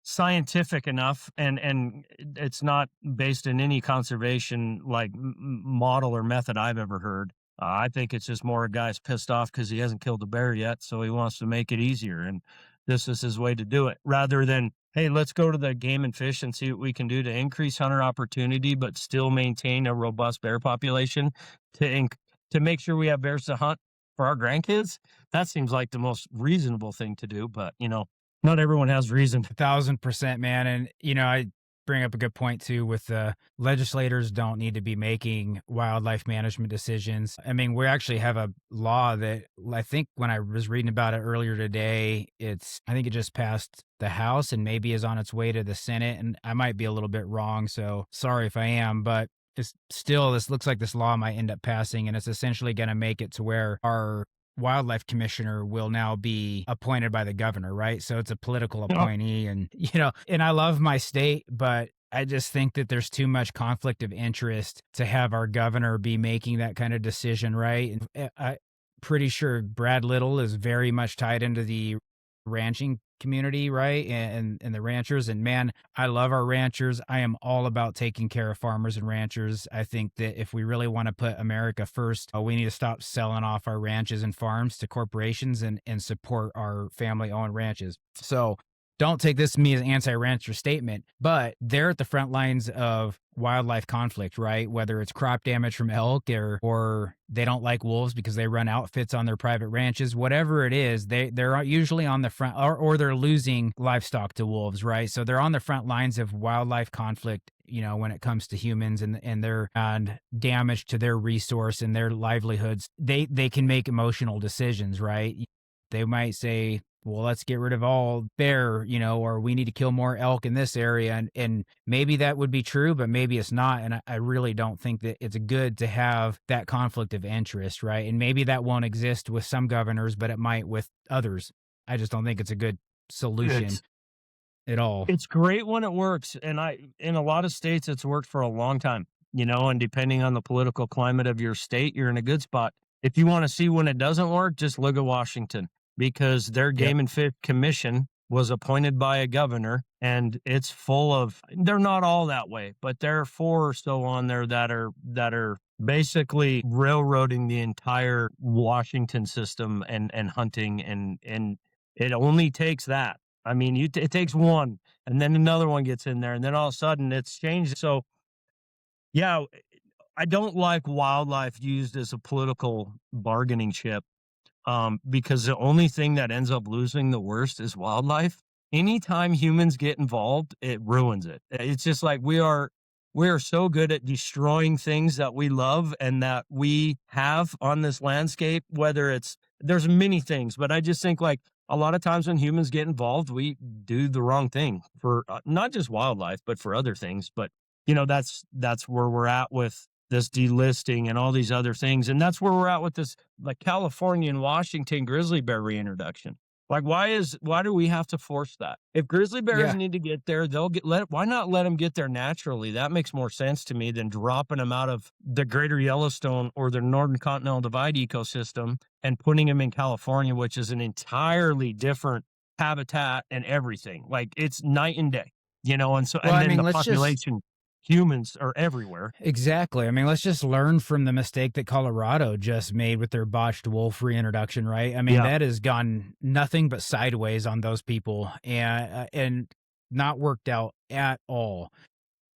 scientific enough, and it's not based in any conservation like model or method I've ever heard. I think it's just more a guy's pissed off because he hasn't killed a bear yet, so he wants to make it easier, and this is his way to do it, rather than, hey, let's go to the Game and Fish and see what we can do to increase hunter opportunity, but still maintain a robust bear population to make sure we have bears to hunt for our grandkids. That seems like the most reasonable thing to do, but not everyone has reason. 1,000%, man. And, I bring up a good point too with legislators don't need to be making wildlife management decisions. I mean, we actually have a law that, I think when I was reading about it earlier today, I think it just passed the House and maybe is on its way to the Senate. And I might be a little bit wrong, so sorry if I am, but this looks like this law might end up passing, and it's essentially going to make it to where our wildlife commissioner will now be appointed by the governor, right? So it's a political appointee, and and I love my state, but I just think that there's too much conflict of interest to have our governor be making that kind of decision, right? And I'm pretty sure Brad Little is very much tied into the ranching community, right? And the ranchers. And man, I love our ranchers. I am all about taking care of farmers and ranchers. I think that if we really want to put America first, we need to stop selling off our ranches and farms to corporations and support our family-owned ranches. So don't take this to me as an anti-rancher statement, but they're at the front lines of wildlife conflict, right? Whether it's crop damage from elk or they don't like wolves because they run outfits on their private ranches, whatever it is, they're usually on the front, or they're losing livestock to wolves, right? So they're on the front lines of wildlife conflict, when it comes to humans and their damage to their resource and their livelihoods. They can make emotional decisions, right? They might say, well, let's get rid of all bear, or we need to kill more elk in this area. And maybe that would be true, but maybe it's not. And I really don't think that it's good to have that conflict of interest, right? And maybe that won't exist with some governors, but it might with others. I just don't think it's a good solution at all. It's great when it works. And in a lot of states, it's worked for a long time, and depending on the political climate of your state, you're in a good spot. If you want to see when it doesn't work, just look at Washington, because their Game and Fish Commission was appointed by a governor, and it's full of, they're not all that way, but there are 4 or so on there that are basically railroading the entire Washington system and hunting, and it only takes that. I mean, it takes one, and then another one gets in there, and then all of a sudden it's changed. So yeah, I don't like wildlife used as a political bargaining chip. Because the only thing that ends up losing the worst is wildlife. Anytime humans get involved, it ruins it. It's just like we are so good at destroying things that we love and that we have on this landscape, there's many things, but I just think, like, a lot of times when humans get involved, we do the wrong thing for not just wildlife, but for other things. But, that's where we're at with this delisting and all these other things. And that's where we're at with this, like, California and Washington grizzly bear reintroduction. Like, why do we have to force that? If grizzly bears need to get there, why not let them get there naturally? That makes more sense to me than dropping them out of the greater Yellowstone or the Northern Continental Divide ecosystem and putting them in California, which is an entirely different habitat and everything. Like, it's night and day, and so, and then the population. humans are everywhere. Exactly. I mean, let's just learn from the mistake that Colorado just made with their botched wolf reintroduction, right? I mean, Yeah. that has gone nothing but sideways on those people and not worked out at all.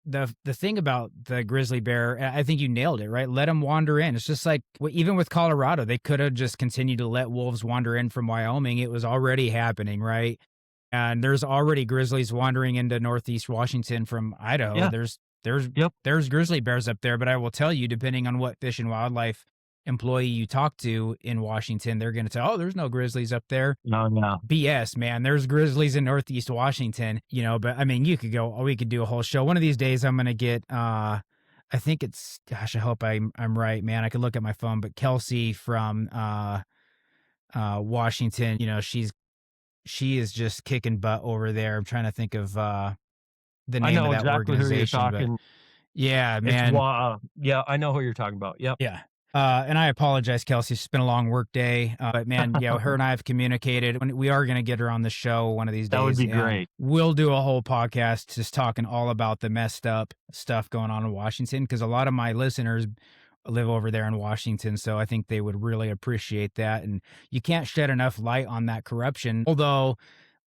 The thing about the grizzly bear, I think you nailed it, right? Let them wander in. It's just like even with Colorado, they could have just continued to let wolves wander in from Wyoming. It was already happening, right? And there's already grizzlies wandering into Northeast Washington from Idaho. Yeah. There's Yep. there's grizzly bears up there, but I will tell you, depending on what Fish and Wildlife employee you talk to in Washington, they're going to tell, oh, there's no grizzlies up there. No. BS, man. There's grizzlies in Northeast Washington, but I mean, we could do a whole show. One of these days I'm going to get, I think it's, gosh, I hope I'm right, man. I could look at my phone, but Kelsey from, Washington, she is just kicking butt over there. I'm trying to think of, the I name of know that exactly who you're organization, but talking. yeah, It's man. yeah, I know who you're talking about. Yep. Yeah. And I apologize, Kelsey. It's been a long work day. But man, her and I have communicated. We are going to get her on the show one of these days. That would be and great. We'll do a whole podcast just talking all about the messed up stuff going on in Washington, because a lot of my listeners live over there in Washington. So I think they would really appreciate that. And you can't shed enough light on that corruption. Although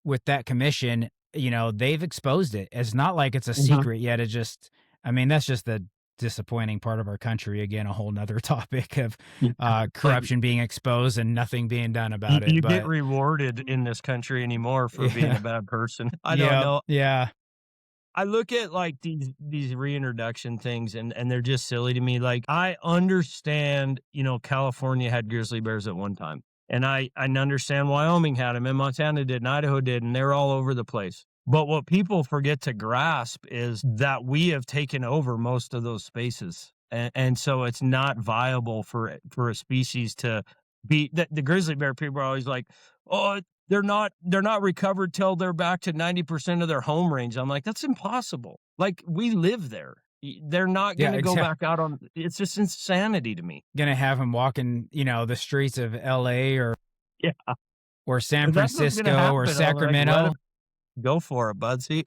with that commission, they've exposed it. It's not like it's a secret yet. That's just the disappointing part of our country. Again, a whole nother topic of corruption being exposed and nothing being done about it. You get rewarded in this country anymore for being a bad person. I don't know. Yeah. I look at like these reintroduction things and they're just silly to me. Like, I understand, California had grizzly bears at one time. And I understand Wyoming had them, and Montana did, and Idaho did, and they're all over the place. But what people forget to grasp is that we have taken over most of those spaces. And so it's not viable for a species to be the grizzly bear. People are always like, oh, they're not recovered till they're back to 90% of their home range. I'm like, that's impossible. Like, we live there. They're not going to go back out on. It's just insanity to me. Going to have them walking, the streets of LA or San That's Francisco or Sacramento. Go for it, bud. See,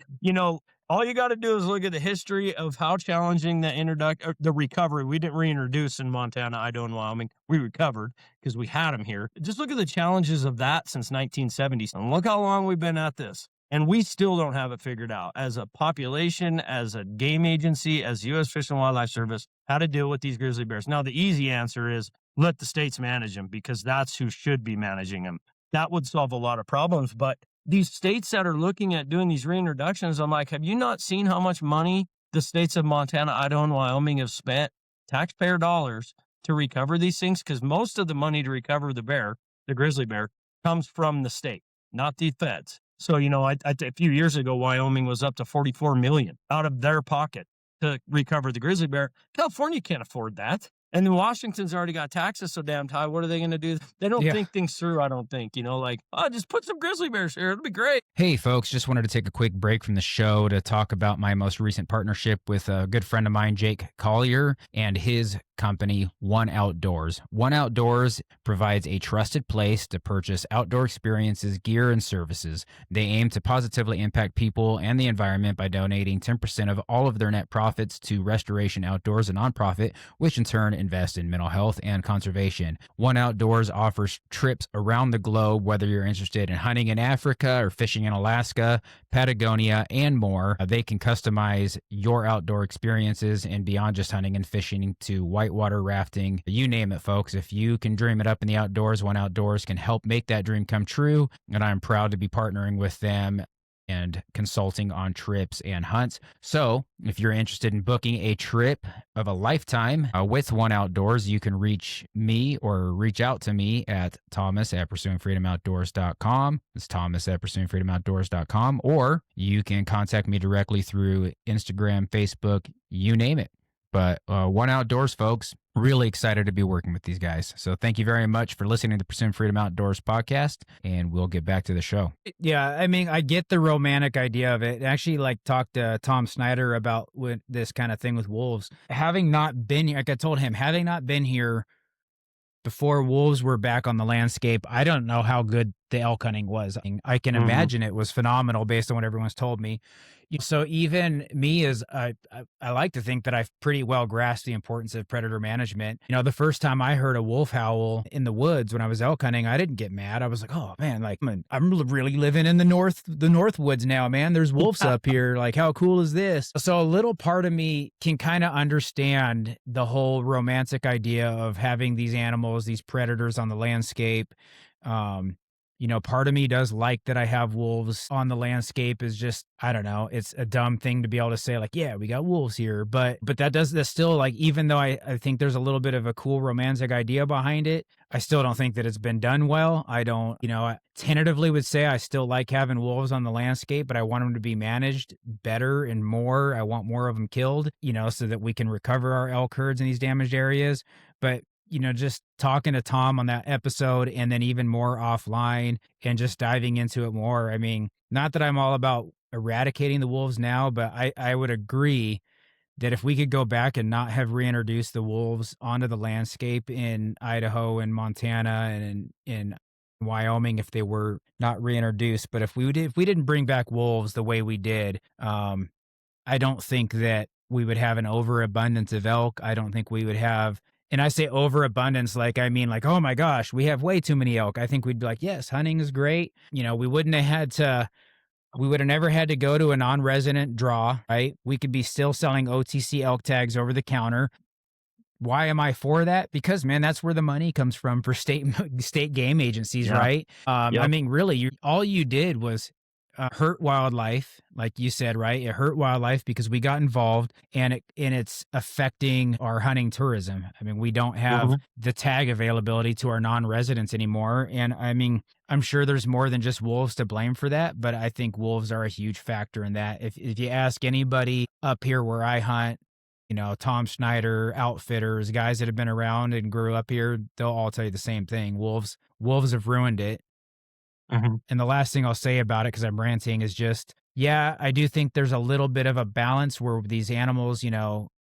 all you got to do is look at the history of how challenging the recovery. We didn't reintroduce in Montana, Idaho, and Wyoming. We recovered because we had them here. Just look at the challenges of that since 1970. And look how long we've been at this. And we still don't have it figured out as a population, as a game agency, as U.S. Fish and Wildlife Service, how to deal with these grizzly bears. Now, the easy answer is let the states manage them, because that's who should be managing them. That would solve a lot of problems. But these states that are looking at doing these reintroductions, I'm like, have you not seen how much money the states of Montana, Idaho, and Wyoming have spent taxpayer dollars to recover these things? Because most of the money to recover the grizzly bear, comes from the state, not the feds. So, a few years ago, Wyoming was up to $44 million out of their pocket to recover the grizzly bear. California can't afford that. And then Washington's already got taxes so damn high. What are they going to do? They don't think things through, I don't think. Just put some grizzly bears here. It'll be great. Hey, folks, just wanted to take a quick break from the show to talk about my most recent partnership with a good friend of mine, Jake Collier, and his company, One Outdoors. One Outdoors provides a trusted place to purchase outdoor experiences, gear, and services. They aim to positively impact people and the environment by donating 10% of all of their net profits to Restoration Outdoors, a nonprofit, which in turn invest in mental health and conservation. One Outdoors offers trips around the globe, whether you're interested in hunting in Africa or fishing in Alaska, Patagonia, and more. They can customize your outdoor experiences and beyond just hunting and fishing to whitewater rafting. You name it, folks. If you can dream it up in the outdoors, One Outdoors can help make that dream come true. And I'm proud to be partnering with them and consulting on trips and hunts. So if you're interested in booking a trip of a lifetime with One Outdoors, you can reach me or reach out to me at thomas@pursuingfreedomoutdoors.com. It's thomas@pursuingfreedomoutdoors.com, or you can contact me directly through Instagram, Facebook, you name it. But One Outdoors, folks, really excited to be working with these guys. So thank you very much for listening to the Pursuing Freedom Outdoors podcast, and we'll get back to the show. Yeah, I mean, I get the romantic idea of it. I actually talked to Tom Snyder about this kind of thing with wolves. Having not been here, like I told him, having not been here before wolves were back on the landscape, I don't know how good the elk hunting was. I can imagine it was phenomenal based on what everyone's told me. So even me as I like to think that I've pretty well grasped the importance of predator management. The first time I heard a wolf howl in the woods when I was elk hunting, I didn't get mad. I was like, oh man, like I'm really living in the north woods now, man. There's wolves up here. Like, how cool is this? So a little part of me can kind of understand the whole romantic idea of having these animals, these predators on the landscape. Part of me does like that I have wolves on the landscape. Is just, I don't know, it's a dumb thing to be able to say like, yeah, we got wolves here. But that's still like, even though I think there's a little bit of a cool romantic idea behind it, I still don't think that it's been done well. I don't, I tentatively would say I still like having wolves on the landscape, but I want them to be managed better and more. I want more of them killed, so that we can recover our elk herds in these damaged areas. But just talking to Tom on that episode and then even more offline and just diving into it more. I mean, not that I'm all about eradicating the wolves now, but I would agree that if we could go back and not have reintroduced the wolves onto the landscape in Idaho and Montana and in Wyoming, if they were not reintroduced, but if we didn't bring back wolves the way we did, I don't think that we would have an overabundance of elk. I don't think we would have, and I say overabundance, like, I mean, like, oh my gosh, we have way too many elk. I think we'd be like, yes, hunting is great. We would have never had to go to a non-resident draw, right? We could be still selling OTC elk tags over the counter. Why am I for that? Because, man, that's where the money comes from for state game agencies, Yeah. right? I Yep. mean, really, all you did was hurt wildlife, like you said, right? It hurt wildlife because we got involved, and it's affecting our hunting tourism. I mean, we don't have Mhm. the tag availability to our non-residents anymore, and I mean, I'm sure there's more than just wolves to blame for that, but I think wolves are a huge factor in that. If you ask anybody up here where I hunt, Tom Schneider, outfitters, guys that have been around and grew up here, they'll all tell you the same thing. Wolves have ruined it. Mhm. And the last thing I'll say about it, because I'm ranting, is just, yeah, I do think there's a little bit of a balance where these animals,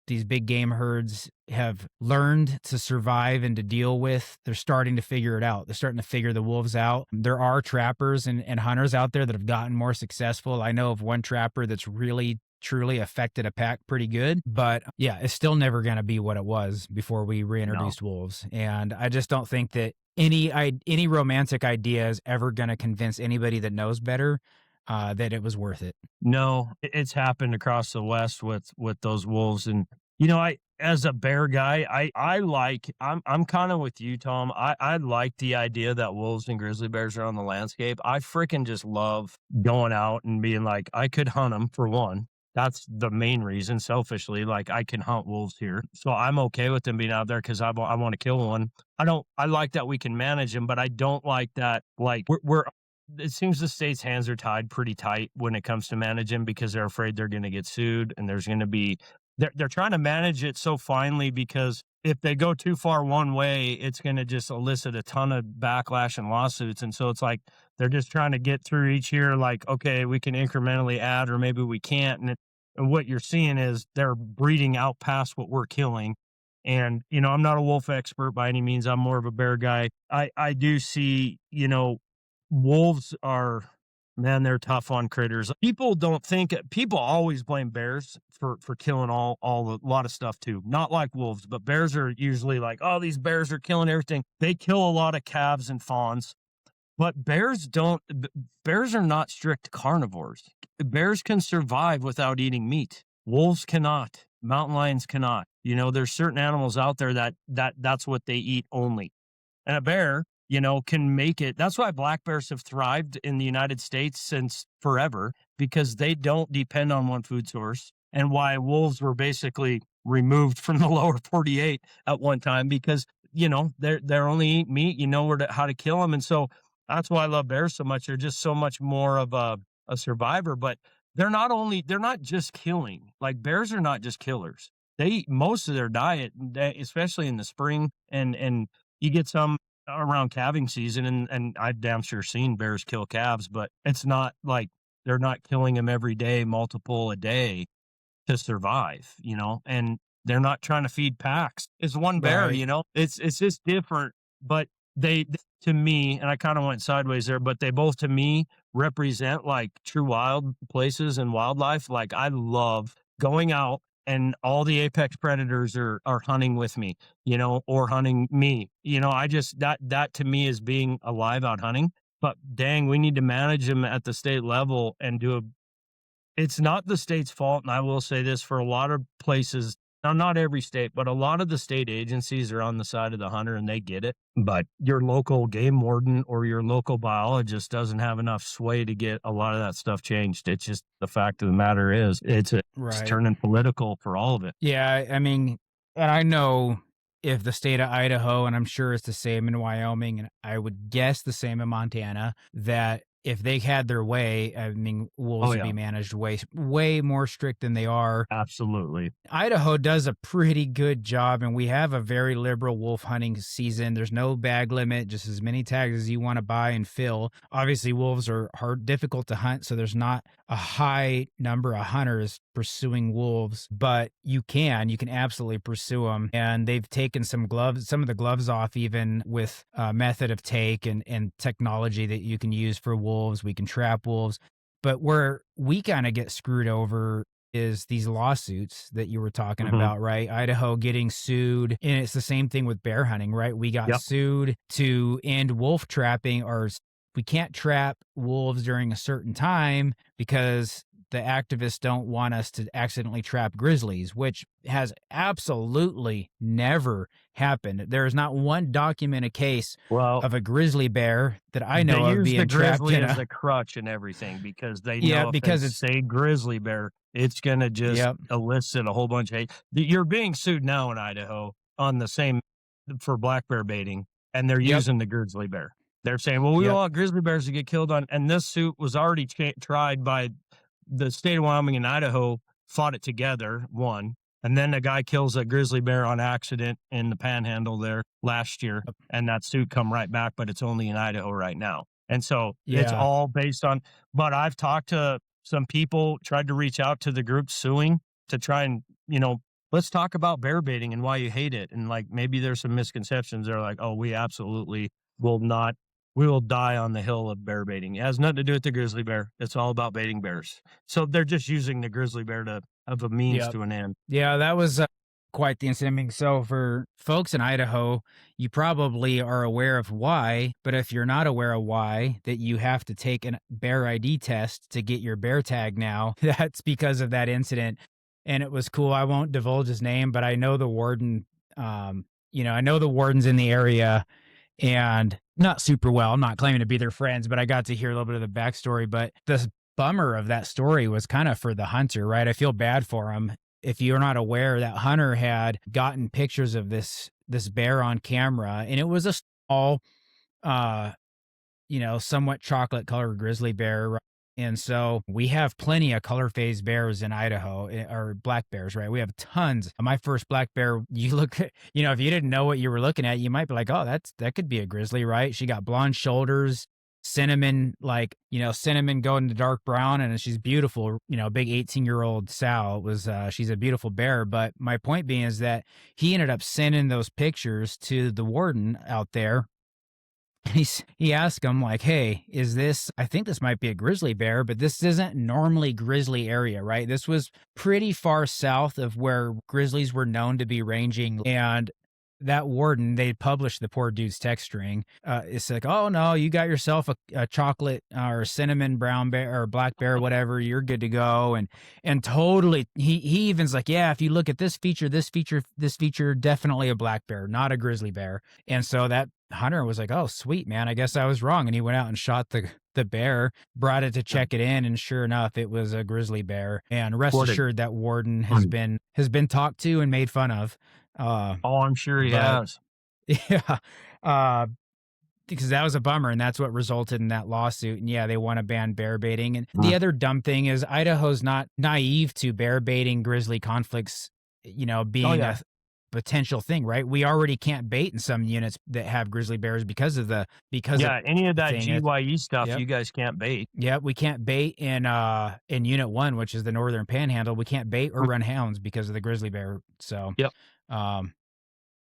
these big game herds have learned to survive and to deal with. They're starting to figure it out. They're starting to figure the wolves out. There are trappers and hunters out there that have gotten more successful. I know of one trapper that's really truly affected a pack pretty good, but yeah, it's still never going to be what it was before we No. reintroduced wolves. And I just don't think that any romantic idea is ever going to convince anybody that knows better that it was worth it. No, it's happened across the West with those wolves, and I as a bear guy, I'm kind of with you, Tom. I like the idea that wolves and grizzly bears are on the landscape. I freaking just love going out and being like, I could hunt them for one. That's the main reason. Selfishly, like I can hunt wolves here, so I'm okay with them being out there because I want to kill one. I like that we can manage them, but I don't like that. Like we're it seems the state's hands are tied pretty tight when it comes to managing because they're afraid they're going to get sued and there's going to be they're trying to manage it so finely because if they go too far one way, it's going to just elicit a ton of backlash and lawsuits. And so it's like they're just trying to get through each year, like, okay, we can incrementally add, or maybe we can't. And what you're seeing is they're breeding out past what we're killing. And, I'm not a wolf expert by any means. I'm more of a bear guy. I do see, wolves are, man, they're tough on critters. People always blame bears for killing a lot of stuff too. Not like wolves, but bears are usually like, oh, these bears are killing everything. They kill a lot of calves and fawns, but bears are not strict carnivores. Bears can survive without eating meat. Wolves cannot. Mountain lions cannot. There's certain animals out there that's what they eat only. And a bear, can make it. That's why black bears have thrived in the United States since forever, because they don't depend on one food source. And why wolves were basically removed from the lower 48 at one time because, they're only eat meat, how to kill them. And so that's why I love bears so much. They're just so much more of a survivor, but they're not just killing. Like bears are not just killers. They eat most of their diet, especially in the spring, and you get some around calving season, and I damn sure seen bears kill calves, but it's not like they're not killing them every day, multiple a day to survive, and they're not trying to feed packs. It's one bear, Right. it's just different, but they to me, and I kind of went sideways there, but they both to me represent like true wild places and wildlife. Like I love going out and all the apex predators are hunting with me, or hunting me. I just that to me is being alive out hunting. But dang, we need to manage them at the state level and do a it's not the state's fault, and I will say this for a lot of places, now not every state, but a lot of the state agencies are on the side of the hunter and they get it. But your local game warden or your local biologist doesn't have enough sway to get a lot of that stuff changed. It's just the fact of the matter is it's Right. turning political for all of it. Yeah, I mean, and I know if the state of Idaho, and I'm sure it's the same in Wyoming, and I would guess the same in Montana, that if they had their way, I mean, wolves Oh would yeah, be managed way more strict than they are. absolutely. Idaho does a pretty good job, and we have a very liberal wolf hunting season. There's no bag limit, just as many tags as you want to buy and fill. Obviously, wolves are difficult to hunt, so there's not a high number of hunters pursuing wolves, but you can absolutely pursue them. And they've taken some of the gloves off, even with method of take and technology that you can use for wolves. We can trap wolves. But where we kind of get screwed over is these lawsuits that you were talking Hmm. about, right? Idaho getting sued. And it's the same thing with bear hunting, right? We got Yep. sued to end wolf trapping, or we can't trap wolves during a certain time because the activists don't want us to accidentally trap grizzlies, which has absolutely never happened. There is not one documented case Well, of a grizzly bear that I they know of use the being trapped grizzly in as a a crutch and everything because they yeah, know if they because it's say grizzly bear, it's gonna just yep, elicit a whole bunch of hate. You're being sued now in Idaho on the same for black bear baiting, and they're yep, using the grizzly bear. They're saying, "Well, we don't yep, want grizzly bears to get killed on," and this suit was already tried by the state of Wyoming and Idaho. Fought it together, won, and then a guy kills a grizzly bear on accident in the Panhandle there last year, yep, and that suit come right back, but it's only in Idaho right now. And so it's yeah. all based on, but I've talked to some people, tried to reach out to the group suing to try and, let's talk about bear baiting and why you hate it. And like maybe there's some misconceptions. They're like, oh, we absolutely will not, we will die on the hill of bear baiting. It has nothing to do with the grizzly bear. It's all about baiting bears. So they're just using the grizzly bear to of a means Yep. to an end. Yeah, that was quite the incident. I mean, so for folks in Idaho, you probably are aware of why, but if you're not aware of why, that you have to take a bear ID test to get your bear tag now, that's because of that incident. And it was cool. I won't divulge his name, but I know the warden. I know the wardens in the area, and not super well. I'm not claiming to be their friends, but I got to hear a little bit of the backstory. But the bummer of that story was kind of for the hunter, right? I feel bad for him. If you're not aware, that hunter had gotten pictures of this bear on camera, and it was a small, uh, somewhat chocolate colored grizzly bear. Right? And so we have plenty of color phase bears in Idaho, or black bears, right? We have tons. My first black bear, you look, if you didn't know what you were looking at, you might be like, oh, that could be a grizzly, right? She got blonde shoulders, cinnamon, cinnamon going to dark brown, and she's beautiful, big 18-year-old sow. It was, she's a beautiful bear. But my point being is that he ended up sending those pictures to the warden out there. He asked him like, hey, I think this might be a grizzly bear, but this isn't normally grizzly area, right? This was pretty far south of where grizzlies were known to be ranging. And that warden, they published the poor dude's text string. It's like, oh no, you got yourself a chocolate or cinnamon brown bear or black bear, whatever, you're good to go. And totally, he even's like, yeah, if you look at this feature, definitely a black bear, not a grizzly bear. And so that hunter was like, oh sweet, man, I guess I was wrong. And he went out and shot the bear, brought it to check it in, and sure enough, it was a grizzly bear. And rest What assured, that warden a, has been talked to and made fun of. oh, I'm sure he But has. yeah, because that was a bummer, and that's what resulted in that lawsuit. And yeah, they want to ban bear baiting. And the other dumb thing is Idaho's not naive to bear baiting grizzly conflicts, Oh being yeah. a potential thing, right? We already can't bait in some units that have grizzly bears because of Yeah, any of that thing. GYE stuff Yep. you guys can't bait. Yep, we can't bait in Unit 1, which is the Northern Panhandle. We can't bait or run hounds because of the grizzly bear. So, Yep. um,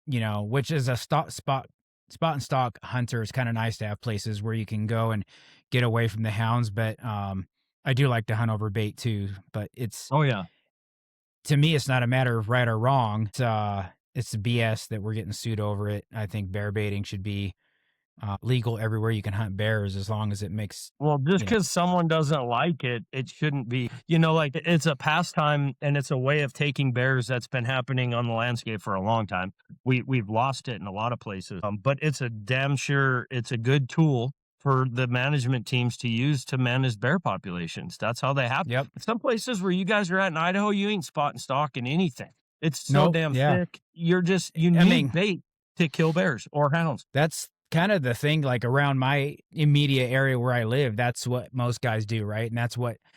which is a spot spot and stalk hunter, it's kind of nice to have places where you can go and get away from the hounds. But I do like to hunt over bait too. But it's Oh yeah. to me, it's not a matter of right or wrong. It's BS that we're getting sued over it. I think bear baiting should be legal everywhere you can hunt bears as long as it makes, Well, just you know, because someone doesn't like it, it shouldn't be. Like it's a pastime and it's a way of taking bears that's been happening on the landscape for a long time. We've lost it in a lot of places, but it's a damn sure it's a good tool for the management teams to use to manage bear populations. That's how they happen. yep, Some places where you guys are at in Idaho, you ain't spot and stalk in anything. It's so nope, damn yeah. thick. You I need mean, bait to kill bears or hounds. that's kind of the thing, like around my immediate area where I live, that's what most guys do, right? And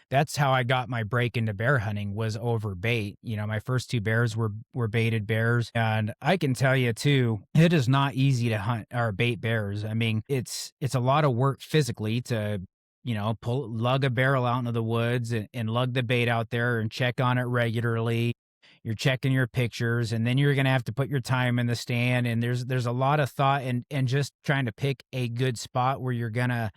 that's how I got my break into bear hunting was over bait. My first two bears were baited bears. And I can tell you too, it is not easy to hunt or bait bears. I mean, it's a lot of work physically to, lug a barrel out into the woods and lug the bait out there and check on it regularly. You're checking your pictures, and then you're going to have to put your time in the stand. And there's a lot of thought and just trying to pick a good spot where you're going to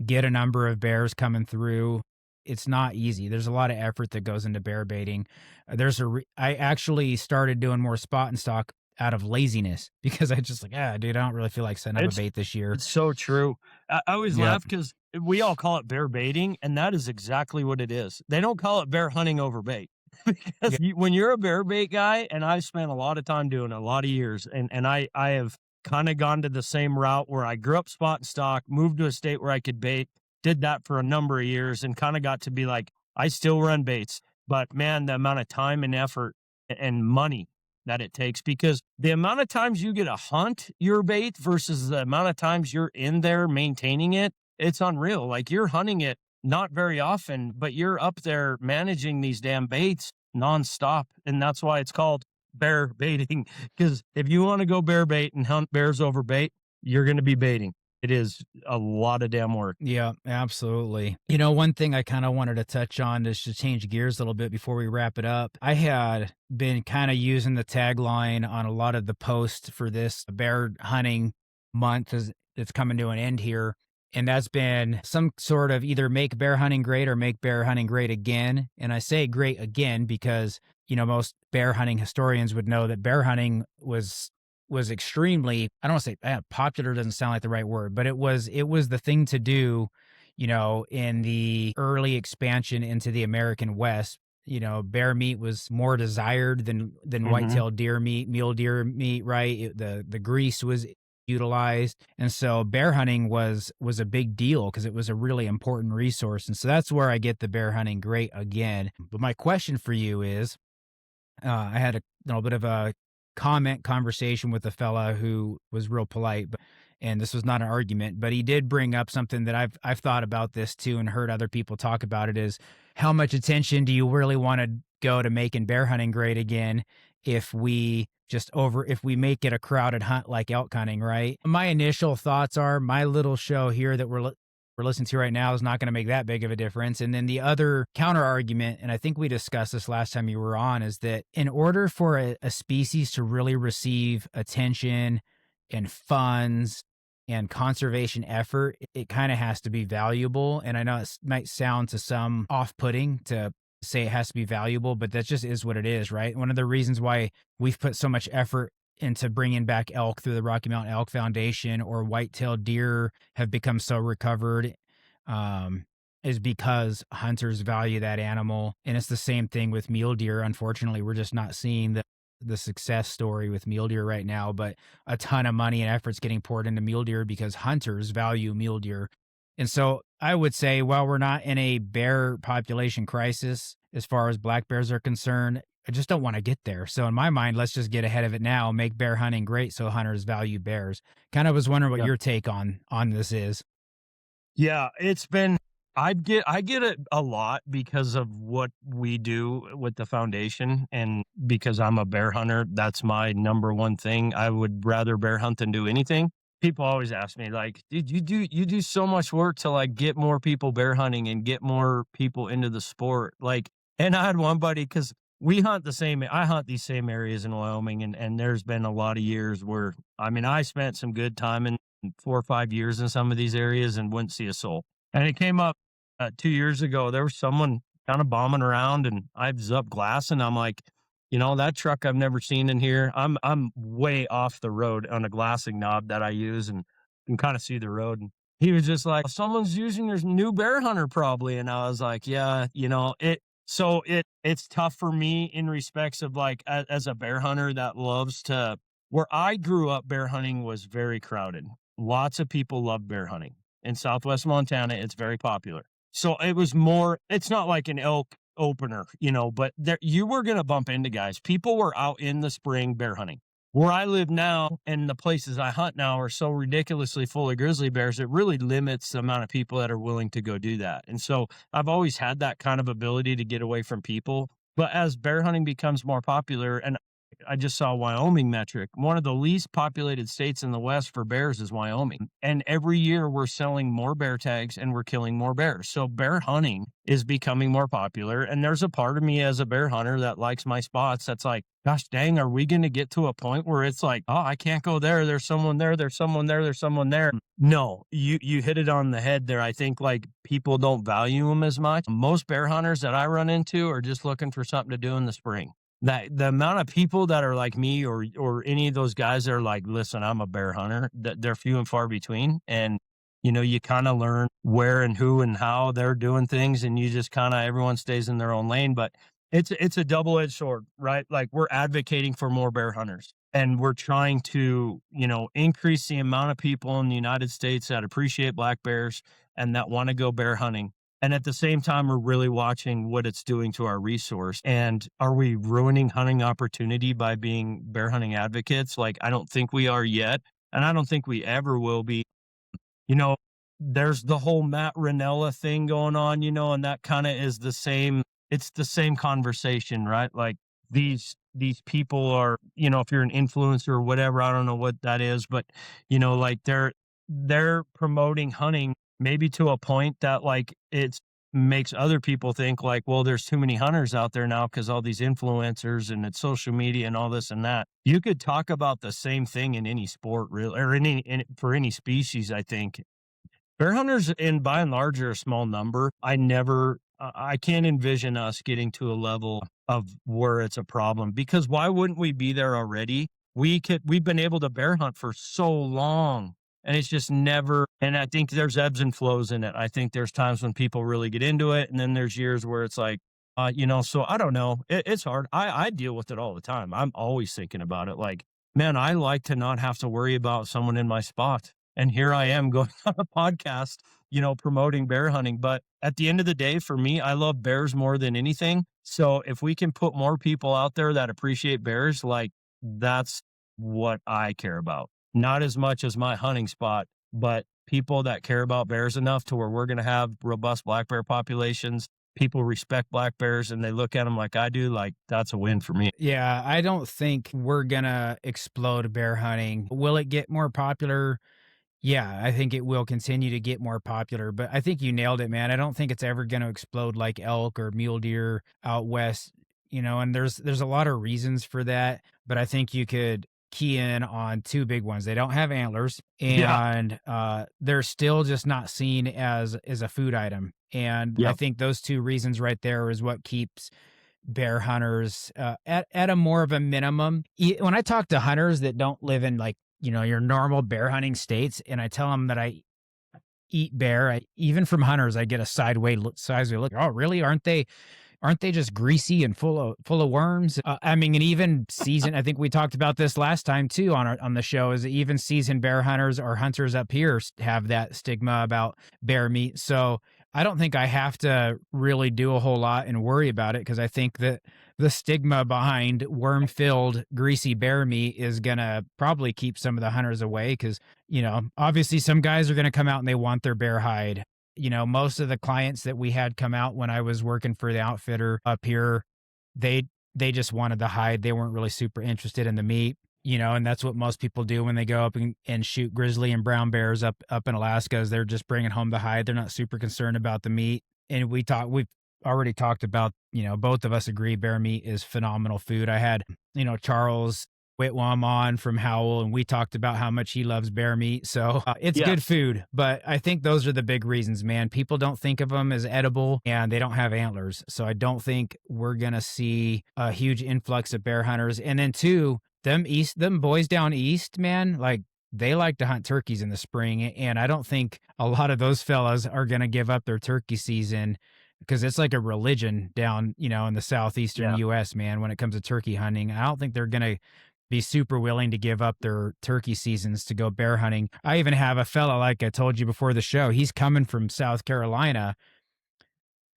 get a number of bears coming through. It's not easy. There's a lot of effort that goes into bear baiting. I actually started doing more spot and stalk out of laziness because I just dude, I don't really feel like setting up a bait this year. It's so true. I always Yep. laugh because we all call it bear baiting, and that is exactly what it is. They don't call it bear hunting over bait. Because when you're a bear bait guy, and I've spent a lot of time doing it, a lot of years, and I have kind of gone to the same route where I grew up spot and stalk, moved to a state where I could bait, did that for a number of years, and kind of got to be like, I still run baits, but man, the amount of time and effort and money that it takes, because the amount of times you get to hunt your bait versus the amount of times you're in there maintaining it, it's unreal. Like you're hunting it not very often, but you're up there managing these damn baits nonstop. And that's why it's called bear baiting. Because if you want to go bear bait and hunt bears over bait, you're going to be baiting. It is a lot of damn work. Yeah, absolutely. One thing I kind of wanted to touch on is to change gears a little bit before we wrap it up. I had been kind of using the tagline on a lot of the posts for this bear hunting month as it's coming to an end here. And that's been some sort of either make bear hunting great or make bear hunting great again. And I say great again because, most bear hunting historians would know that bear hunting was extremely, I don't want to say popular, doesn't sound like the right word, but it was the thing to do, in the early expansion into the American West. Bear meat was more desired than white-tailed deer meat, mule deer meat, right? The grease was utilized. And so bear hunting was a big deal because it was a really important resource. And so that's where I get the bear hunting great again. But my question for you is, I had a little bit of a conversation with a fella who was real polite, and this was not an argument, but he did bring up something that I've thought about this too and heard other people talk about it, is how much attention do you really want to go to making bear hunting great again if we make it a crowded hunt like elk hunting, right? My initial thoughts are my little show here that we're listening to right now is not going to make that big of a difference. And then the other counter argument, and I think we discussed this last time you were on, is that in order for a species to really receive attention and funds and conservation effort, it kind of has to be valuable. And I know it might sound to some off-putting to say it has to be valuable, but that just is what it is, right? One of the reasons why we've put so much effort into bringing back elk through the Rocky Mountain Elk Foundation, or white-tailed deer have become so recovered, is because hunters value that animal. And it's the same thing with mule deer. Unfortunately, we're just not seeing the success story with mule deer right now, but a ton of money and effort's getting poured into mule deer because hunters value mule deer. And so I would say, while we're not in a bear population crisis as far as black bears are concerned, I just don't want to get there. So in my mind, let's just get ahead of it now, make bear hunting great so hunters value bears. Kind of was wondering what your take on this is. Yeah, I get it a lot because of what we do with the foundation, and because I'm a bear hunter, that's my number one thing. I would rather bear hunt than do anything. People always ask me, like, dude, you do so much work to like get more people bear hunting and get more people into the sport. Like, and I had one buddy, because we hunt the same. I hunt these same areas in Wyoming, and there's been a lot of years where, I mean, I spent some good time in 4 or 5 years in some of these areas and wouldn't see a soul. And it came up 2 years ago. There was someone kind of bombing around, and I was up glass, and I'm like, that truck I've never seen in here. I'm way off the road on a glassing knob that I use, and can kind of see the road. And he was just like, someone's using your new bear hunter probably. And I was like, yeah, it's tough for me in respects of like, as a bear hunter that loves to, where I grew up, bear hunting was very crowded. Lots of people love bear hunting. In Southwest Montana, it's very popular. So it was more, it's not like an elk opener, but there, you were going to bump into guys. People were out in the spring bear hunting. Where I live now and the places I hunt now are so ridiculously full of grizzly bears, it really limits the amount of people that are willing to go do that. And so I've always had that kind of ability to get away from people. But as bear hunting becomes more popular, and I just saw Wyoming metric, one of the least populated states in the West for bears is Wyoming. And every year we're selling more bear tags and we're killing more bears. So bear hunting is becoming more popular. And there's a part of me as a bear hunter that likes my spots that's like, gosh dang, are we going to get to a point where it's like, oh, I can't go there. There's someone there. There's someone there. There's someone there. No, you hit it on the head there. I think like people don't value them as much. Most bear hunters that I run into are just looking for something to do in the spring. That the amount of people that are like me or any of those guys that are like, listen, I'm a bear hunter, that they're few and far between. And, you kind of learn where and who and how they're doing things. And you just kind of, everyone stays in their own lane. But it's a double-edged sword, right? Like we're advocating for more bear hunters and we're trying to, increase the amount of people in the United States that appreciate black bears and that want to go bear hunting. And at the same time, we're really watching what it's doing to our resource. And are we ruining hunting opportunity by being bear hunting advocates? Like, I don't think we are yet. And I don't think we ever will be. There's the whole Matt Ranella thing going on, and that kind of is it's the same conversation, right? Like these people are, if you're an influencer or whatever, I don't know what that is, but, like they're promoting hunting maybe to a point that like it makes other people think like, well, there's too many hunters out there now because all these influencers and it's social media and all this and that. You could talk about the same thing in any sport, really, or for any species. I think bear hunters, in by and large, are a small number. I can't envision us getting to a level of where it's a problem, because why wouldn't we be there already? We've been able to bear hunt for so long. And it's just never, and I think there's ebbs and flows in it. I think there's times when people really get into it. And then there's years where it's like, so I don't know. It's hard. I deal with it all the time. I'm always thinking about it. Like, man, I like to not have to worry about someone in my spot. And here I am going on a podcast, promoting bear hunting. But at the end of the day, for me, I love bears more than anything. So if we can put more people out there that appreciate bears, like that's what I care about. Not as much as my hunting spot, but people that care about bears enough to where we're going to have robust black bear populations. People respect black bears and they look at them like I do. Like that's a win for me. Yeah, I don't think we're going to explode bear hunting. Will it get more popular? Yeah, I think it will continue to get more popular, but I think you nailed it, man. I don't think it's ever going to explode like elk or mule deer out west, and there's a lot of reasons for that, but I think you could key in on two big ones. They don't have antlers, and they're still just not seen as a food item. And I think those two reasons right there is what keeps bear hunters at a more of a minimum. When I talk to hunters that don't live in like, your normal bear hunting states, and I tell them that I eat bear, even from hunters, I get a sideways look. Oh, really? Aren't they just greasy and full of worms? And even seasoned, I think we talked about this last time too on the show, is even seasoned bear hunters or hunters up here have that stigma about bear meat. So I don't think I have to really do a whole lot and worry about it, because I think that the stigma behind worm-filled greasy bear meat is going to probably keep some of the hunters away, because, obviously some guys are going to come out and they want their bear hide. Most of the clients that we had come out when I was working for the outfitter up here, they just wanted the hide. They weren't really super interested in the meat, and that's what most people do when they go up and shoot grizzly and brown bears up in Alaska, is they're just bringing home the hide. They're not super concerned about the meat. And already talked about, both of us agree bear meat is phenomenal food. I had, Charles Whitwam on from Howell, and we talked about how much he loves bear meat. So it's Yeah. good food, but I think those are the big reasons, man. People don't think of them as edible and they don't have antlers. So I don't think we're going to see a huge influx of bear hunters. And then two, them boys down east, man, like they like to hunt turkeys in the spring. And I don't think a lot of those fellas are going to give up their turkey season because it's like a religion down, in the southeastern Yeah. US, man, when it comes to turkey hunting. I don't think they're going to be super willing to give up their turkey seasons to go bear hunting. I even have a fella, like I told you before the show, he's coming from South Carolina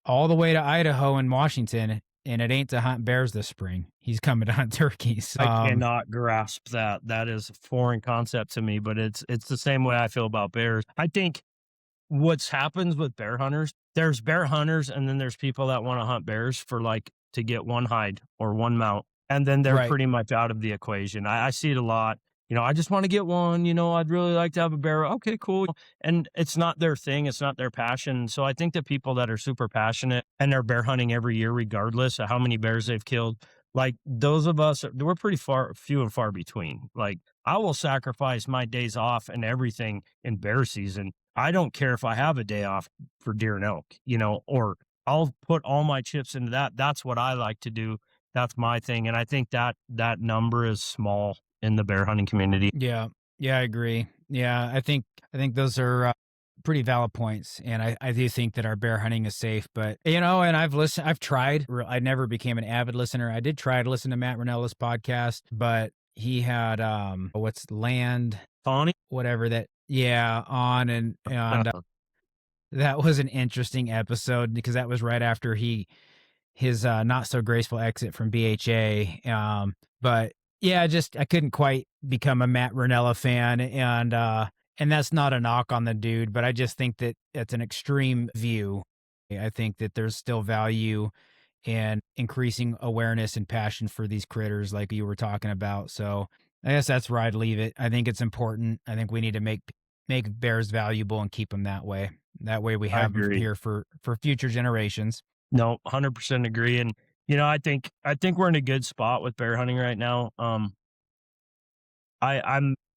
all the way to Idaho and Washington, and it ain't to hunt bears this spring. He's coming to hunt turkeys. I cannot grasp that. That is a foreign concept to me, but it's the same way I feel about bears. I think what's happens with bear hunters, there's bear hunters and then there's people that want to hunt bears for like to get one hide or one mount. And then they're Right. pretty much out of the equation. I see it a lot. I just want to get one, I'd really like to have a bear. Okay, cool. And it's not their thing. It's not their passion. So I think that people that are super passionate and they're bear hunting every year, regardless of how many bears they've killed, like those of us, we're pretty few and far between. Like I will sacrifice my days off and everything in bear season. I don't care if I have a day off for deer and elk, or I'll put all my chips into that. That's what I like to do. That's my thing. And I think that number is small in the bear hunting community. Yeah. Yeah, I agree. Yeah, I think those are pretty valid points, and I do think that our bear hunting is safe. But and I've tried. I never became an avid listener. I did try to listen to Matt Rinella's podcast, but he had what's land Tawny? whatever that on and that was an interesting episode because that was right after his not so graceful exit from BHA. But yeah, I couldn't quite become a Matt Rinella fan, and that's not a knock on the dude, but I just think that it's an extreme view. I think that there's still value in increasing awareness and passion for these critters, like you were talking about. So I guess that's where I'd leave it. I think it's important. I think we need to make bears valuable and keep them that way. That way we have them here for future generations. No, 100% agree. And I think we're in a good spot with bear hunting right now.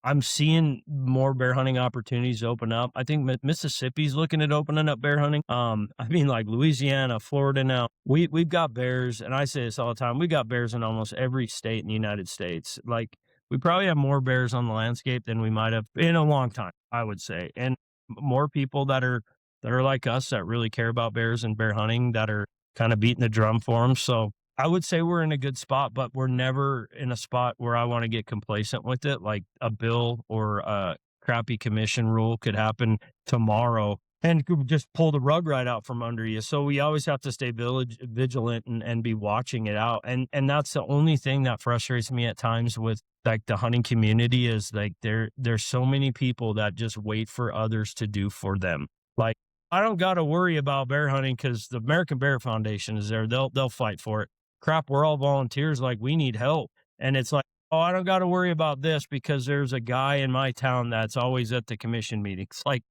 I'm seeing more bear hunting opportunities open up. I think Mississippi's looking at opening up bear hunting. Like Louisiana, Florida now. We've got bears, and I say this all the time. We got bears in almost every state in the United States. Like we probably have more bears on the landscape than we might have in a long time, I would say. And more people that are like us that really care about bears and bear hunting that are kind of beating the drum for them. So I would say we're in a good spot, but we're never in a spot where I want to get complacent with it. Like a bill or a crappy commission rule could happen tomorrow and could just pull the rug right out from under you. So we always have to stay vigilant and be watching it out. And that's the only thing that frustrates me at times with like the hunting community is like there's so many people that just wait for others to do for them. Like I don't got to worry about bear hunting because the American Bear Foundation is there. They'll fight for it. Crap, we're all volunteers. Like we need help. And it's like, oh, I don't got to worry about this because there's a guy in my town that's always at the commission meetings. Like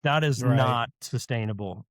that is not sustainable.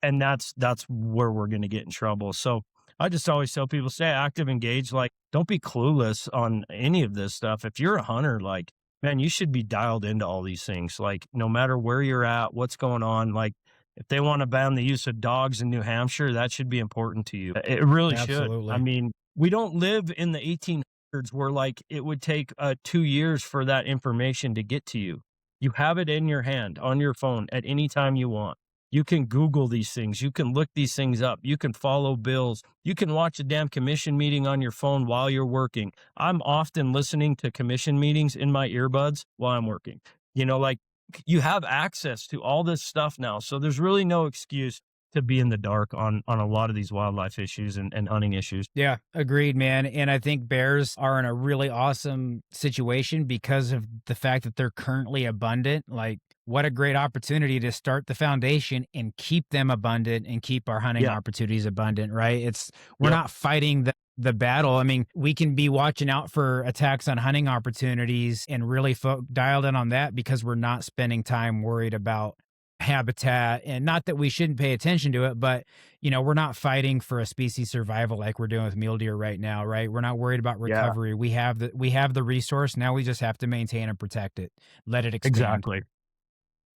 And that's where we're going to get in trouble. So I just always tell people, stay active, engaged. Like don't be clueless on any of this stuff. If you're a hunter, like, man, you should be dialed into all these things. Like no matter where you're at, what's going on, like if they want to ban the use of dogs in New Hampshire, that should be important to you. It really should. I mean, we don't live in the 1800s where like it would take 2 years for that information to get to you. You have it in your hand on your phone at any time you want. You can Google these things. You can look these things up. You can follow bills. You can watch a damn commission meeting on your phone while you're working. I'm often listening to commission meetings in my earbuds while I'm working. Like you have access to all this stuff now. So there's really no excuse to be in the dark on a lot of these wildlife issues and hunting issues. Yeah, agreed, man. And I think bears are in a really awesome situation because of the fact that they're currently abundant. Like what a great opportunity to start the foundation and keep them abundant and keep our hunting opportunities abundant, right? We're not fighting the battle. I mean, we can be watching out for attacks on hunting opportunities and really dialed in on that because we're not spending time worried about habitat, and not that we shouldn't pay attention to it, but we're not fighting for a species survival like we're doing with mule deer right now, right? We're not worried about Yeah, recovery. We have the resource. Now we just have to maintain and protect it, let it expand. exactly.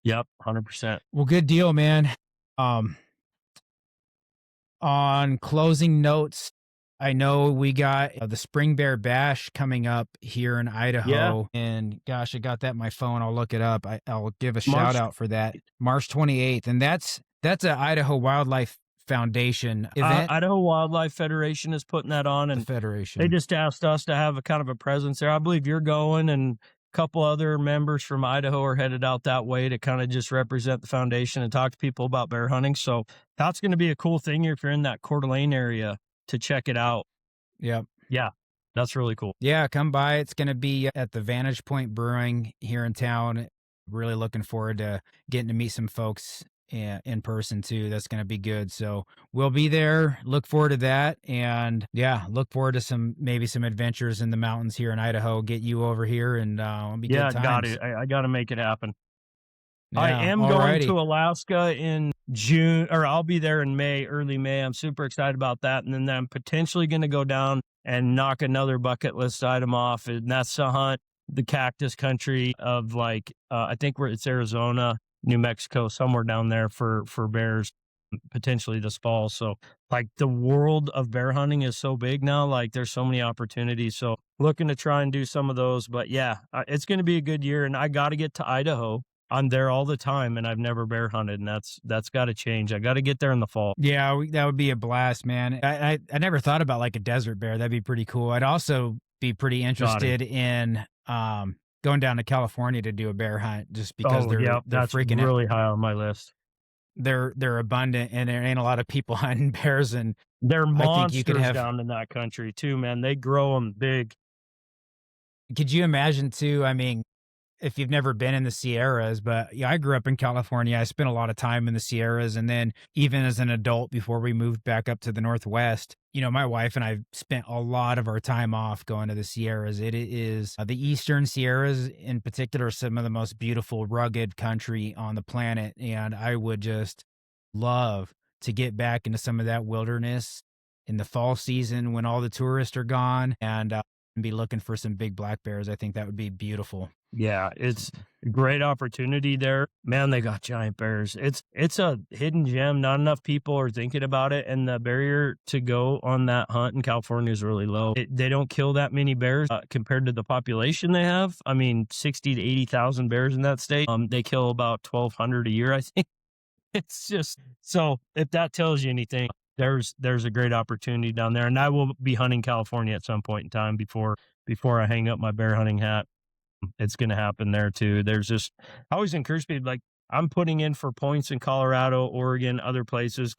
Yep, 100%. Well, good deal, man. Um, on closing notes, I know we got the Spring Bear Bash coming up here in Yeah, Idaho, and gosh, I got that in my phone. I'll look it up. I'll give a shout March. out for that. March 28th, and that's a Idaho Wildlife Foundation event. Idaho Wildlife Federation is putting that on, The and they Federation. just asked us to have a kind of a presence there. I believe you're going, and a couple other members from Idaho are headed out that way to kind of just represent the foundation and talk to people about bear hunting. So that's going to be a cool thing if you're in that Coeur d'Alene area to check it out. Yep. Yeah, that's really cool. Yeah, come by. It's going to be at the Vantage Point Brewing here in town. Really looking forward to getting to meet some folks in person too. That's going to be good. So we'll be there. Look forward to that. And yeah, look forward to maybe some adventures in the mountains here in Idaho. Get you over here, and it'll be Yeah, good got times. it. I got to make it happen. I Yeah. am going Alrighty. to Alaska in June, or I'll be there in May, early May. I'm super excited about that. And then I'm potentially going to go down and knock another bucket list item off. And that's to hunt the cactus country of I think it's Arizona, New Mexico, somewhere down there for bears, potentially this fall. So like the world of bear hunting is so big now, like there's so many opportunities. So looking to try and do some of those, but yeah, it's going to be a good year, and I got to get to Idaho. I'm there all the time, and I've never bear hunted, and that's got to change. I got to get there in the fall. Yeah, that would be a blast, man. I never thought about like a desert bear. That'd be pretty cool. I'd also be pretty Got it. interested in going down to California to do a bear hunt, just because Oh, they're yeah, they're that's freaking really high on my list. they're abundant, and there ain't a lot of people hunting bears, and They're I think you could monsters have. down in that country too, man. They grow them big. Could you imagine too? I mean, if you've never been in the Sierras, but yeah, I grew up in California. I spent a lot of time in the Sierras. And then even as an adult, before we moved back up to the Northwest, my wife and I spent a lot of our time off going to the Sierras. It is the Eastern Sierras in particular, some of the most beautiful, rugged country on the planet. And I would just love to get back into some of that wilderness in the fall season when all the tourists are gone, and be looking for some big black bears. I think that would be beautiful. Yeah, it's a great opportunity there. Man, they got giant bears. It's a hidden gem. Not enough people are thinking about it, and the barrier to go on that hunt in California is really low. They don't kill that many bears compared to the population they have. I mean, 60 to 80,000 bears in that state. They kill about 1,200 a year, I think. It's just, so if that tells you anything, there's a great opportunity down there, and I will be hunting California at some point in time before I hang up my bear hunting hat. It's going to happen there too. I always encourage people, like, I'm putting in for points in Colorado, Oregon, other places,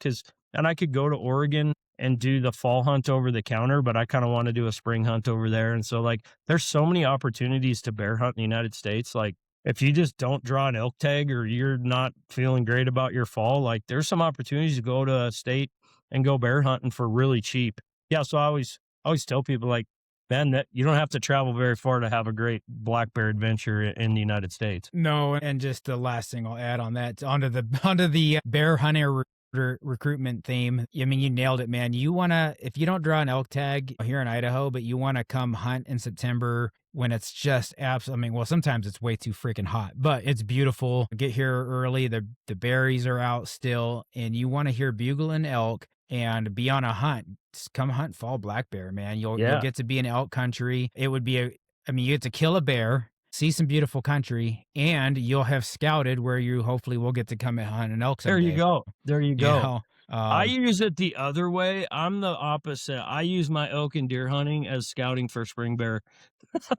and I could go to Oregon and do the fall hunt over the counter, but I kind of want to do a spring hunt over there. And so like, there's so many opportunities to bear hunt in the United States. Like, if you just don't draw an elk tag, or you're not feeling great about your fall, like there's some opportunities to go to a state and go bear hunting for really cheap. Yeah. So I always tell people, like, man, that you don't have to travel very far to have a great black bear adventure in the United States. No, and just the last thing I'll add on that, onto the bear hunter recruitment theme. I mean, you nailed it, man. If you don't draw an elk tag here in Idaho, but you want to come hunt in September when it's just absolutely, I mean, well, sometimes it's way too freaking hot, but it's beautiful. Get here early. The berries are out still, and you want to hear bugling elk and be on a hunt. Just come hunt fall black bear, man. You'll get to be in elk country. It would be you get to kill a bear, see some beautiful country, and you'll have scouted where you hopefully will get to come and hunt an elk someday. There you go. You I use it the other way. I'm the opposite. I use my elk and deer hunting as scouting for spring bear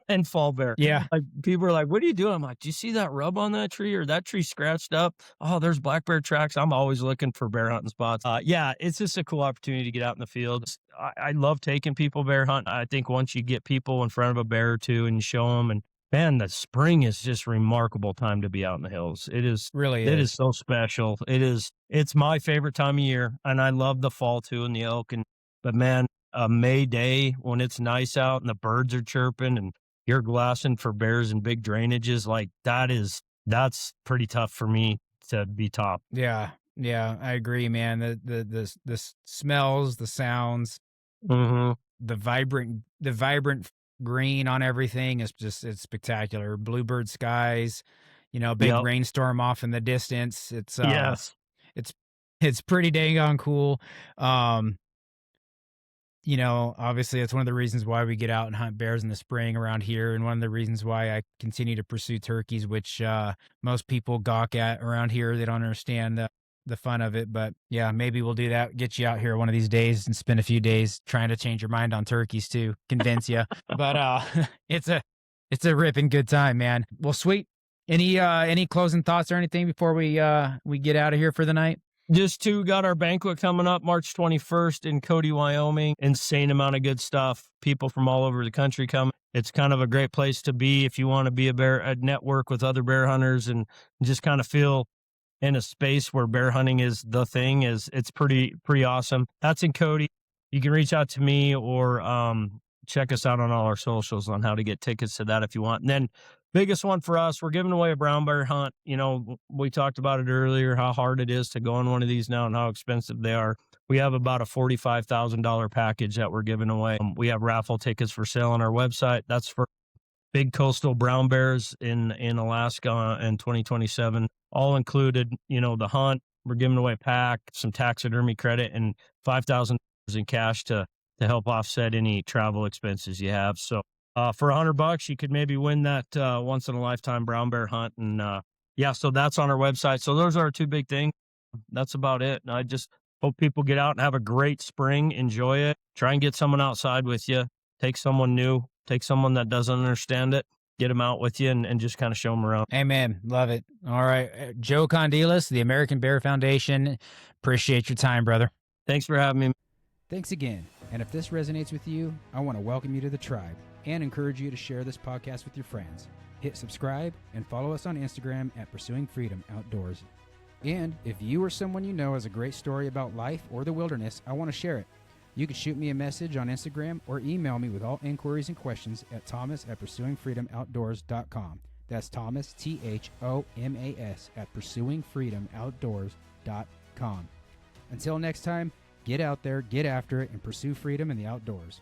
and fall bear. Yeah. Like, people are like, what are you doing? I'm like, do you see that rub on that tree, or that tree scratched up? Oh, there's black bear tracks. I'm always looking for bear hunting spots. Yeah, it's just a cool opportunity to get out in the field. I love taking people bear hunt. I think once you get people in front of a bear or two and you show them, and man, the spring is just a remarkable time to be out in the hills. It is so special. It's my favorite time of year, and I love the fall too, and the elk. But man, a May day when it's nice out and the birds are chirping and you're glassing for bears and big drainages, like that's pretty tough for me to be top. Yeah. Yeah, I agree, man. The smells, the sounds, Mm-hmm. the vibrant green on everything is just it's spectacular. Bluebird skies, big Yep. rainstorm off in the distance. Yes. It's it's pretty dang on cool. Um, obviously that's one of the reasons why we get out and hunt bears in the spring around here, and one of the reasons why I continue to pursue turkeys, which most people gawk at around here. They don't understand the fun of it, but yeah, maybe we'll do that. Get you out here one of these days and spend a few days trying to change your mind on turkeys too, convince you. But it's a ripping good time, man. Well, sweet. Any closing thoughts or anything before we get out of here for the night? Just got our banquet coming up March 21st in Cody, Wyoming. Insane amount of good stuff. People from all over the country come. It's kind of a great place to be if you want to be a network with other bear hunters and just kind of feel in a space where bear hunting is the thing. It's pretty awesome. That's in Cody. You can reach out to me or check us out on all our socials on how to get tickets to that if you want. And then biggest one for us, we're giving away a brown bear hunt. We talked about it earlier, how hard it is to go on one of these now and how expensive they are. We have about a $45,000 package that we're giving away. We have raffle tickets for sale on our website. That's for big coastal brown bears in Alaska in 2027, all included, the hunt. We're giving away a pack, some taxidermy credit, and $5,000 in cash to help offset any travel expenses you have. So for $100, you could maybe win that once in a lifetime brown bear hunt. And so that's on our website. So those are our two big things. That's about it. And I just hope people get out and have a great spring. Enjoy it. Try and get someone outside with you. Take someone new. Take someone that doesn't understand it. Get them out with you and just kind of show them around. Amen. Love it. All right. Joe Kondelis, the American Bear Foundation. Appreciate your time, brother. Thanks for having me. Thanks again. And if this resonates with you, I want to welcome you to the tribe and encourage you to share this podcast with your friends. Hit subscribe and follow us on Instagram at Pursuing Freedom Outdoors. And if you or someone you know has a great story about life or the wilderness, I want to share it. You can shoot me a message on Instagram or email me with all inquiries and questions at thomas@pursuingfreedomoutdoors.com. That's Thomas, THOMAS, at pursuingfreedomoutdoors.com. Until next time, get out there, get after it, and pursue freedom in the outdoors.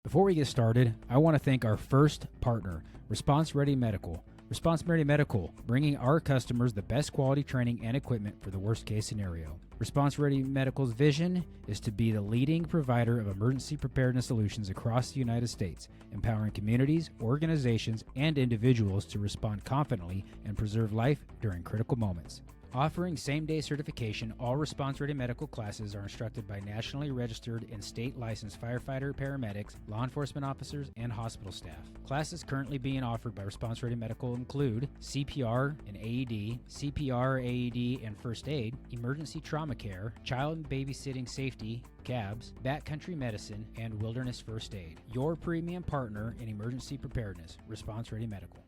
Before we get started, I want to thank our first partner, Response Ready Medical. Response Ready Medical, bringing our customers the best quality training and equipment for the worst case scenario. Response Ready Medical's vision is to be the leading provider of emergency preparedness solutions across the United States, empowering communities, organizations, and individuals to respond confidently and preserve life during critical moments. Offering same-day certification, all Response Ready Medical classes are instructed by nationally registered and state-licensed firefighter, paramedics, law enforcement officers, and hospital staff. Classes currently being offered by Response Ready Medical include CPR and AED, CPR, AED, and first aid, emergency trauma care, child and babysitting safety, CABS, backcountry medicine, and wilderness first aid. Your premium partner in emergency preparedness, Response Ready Medical.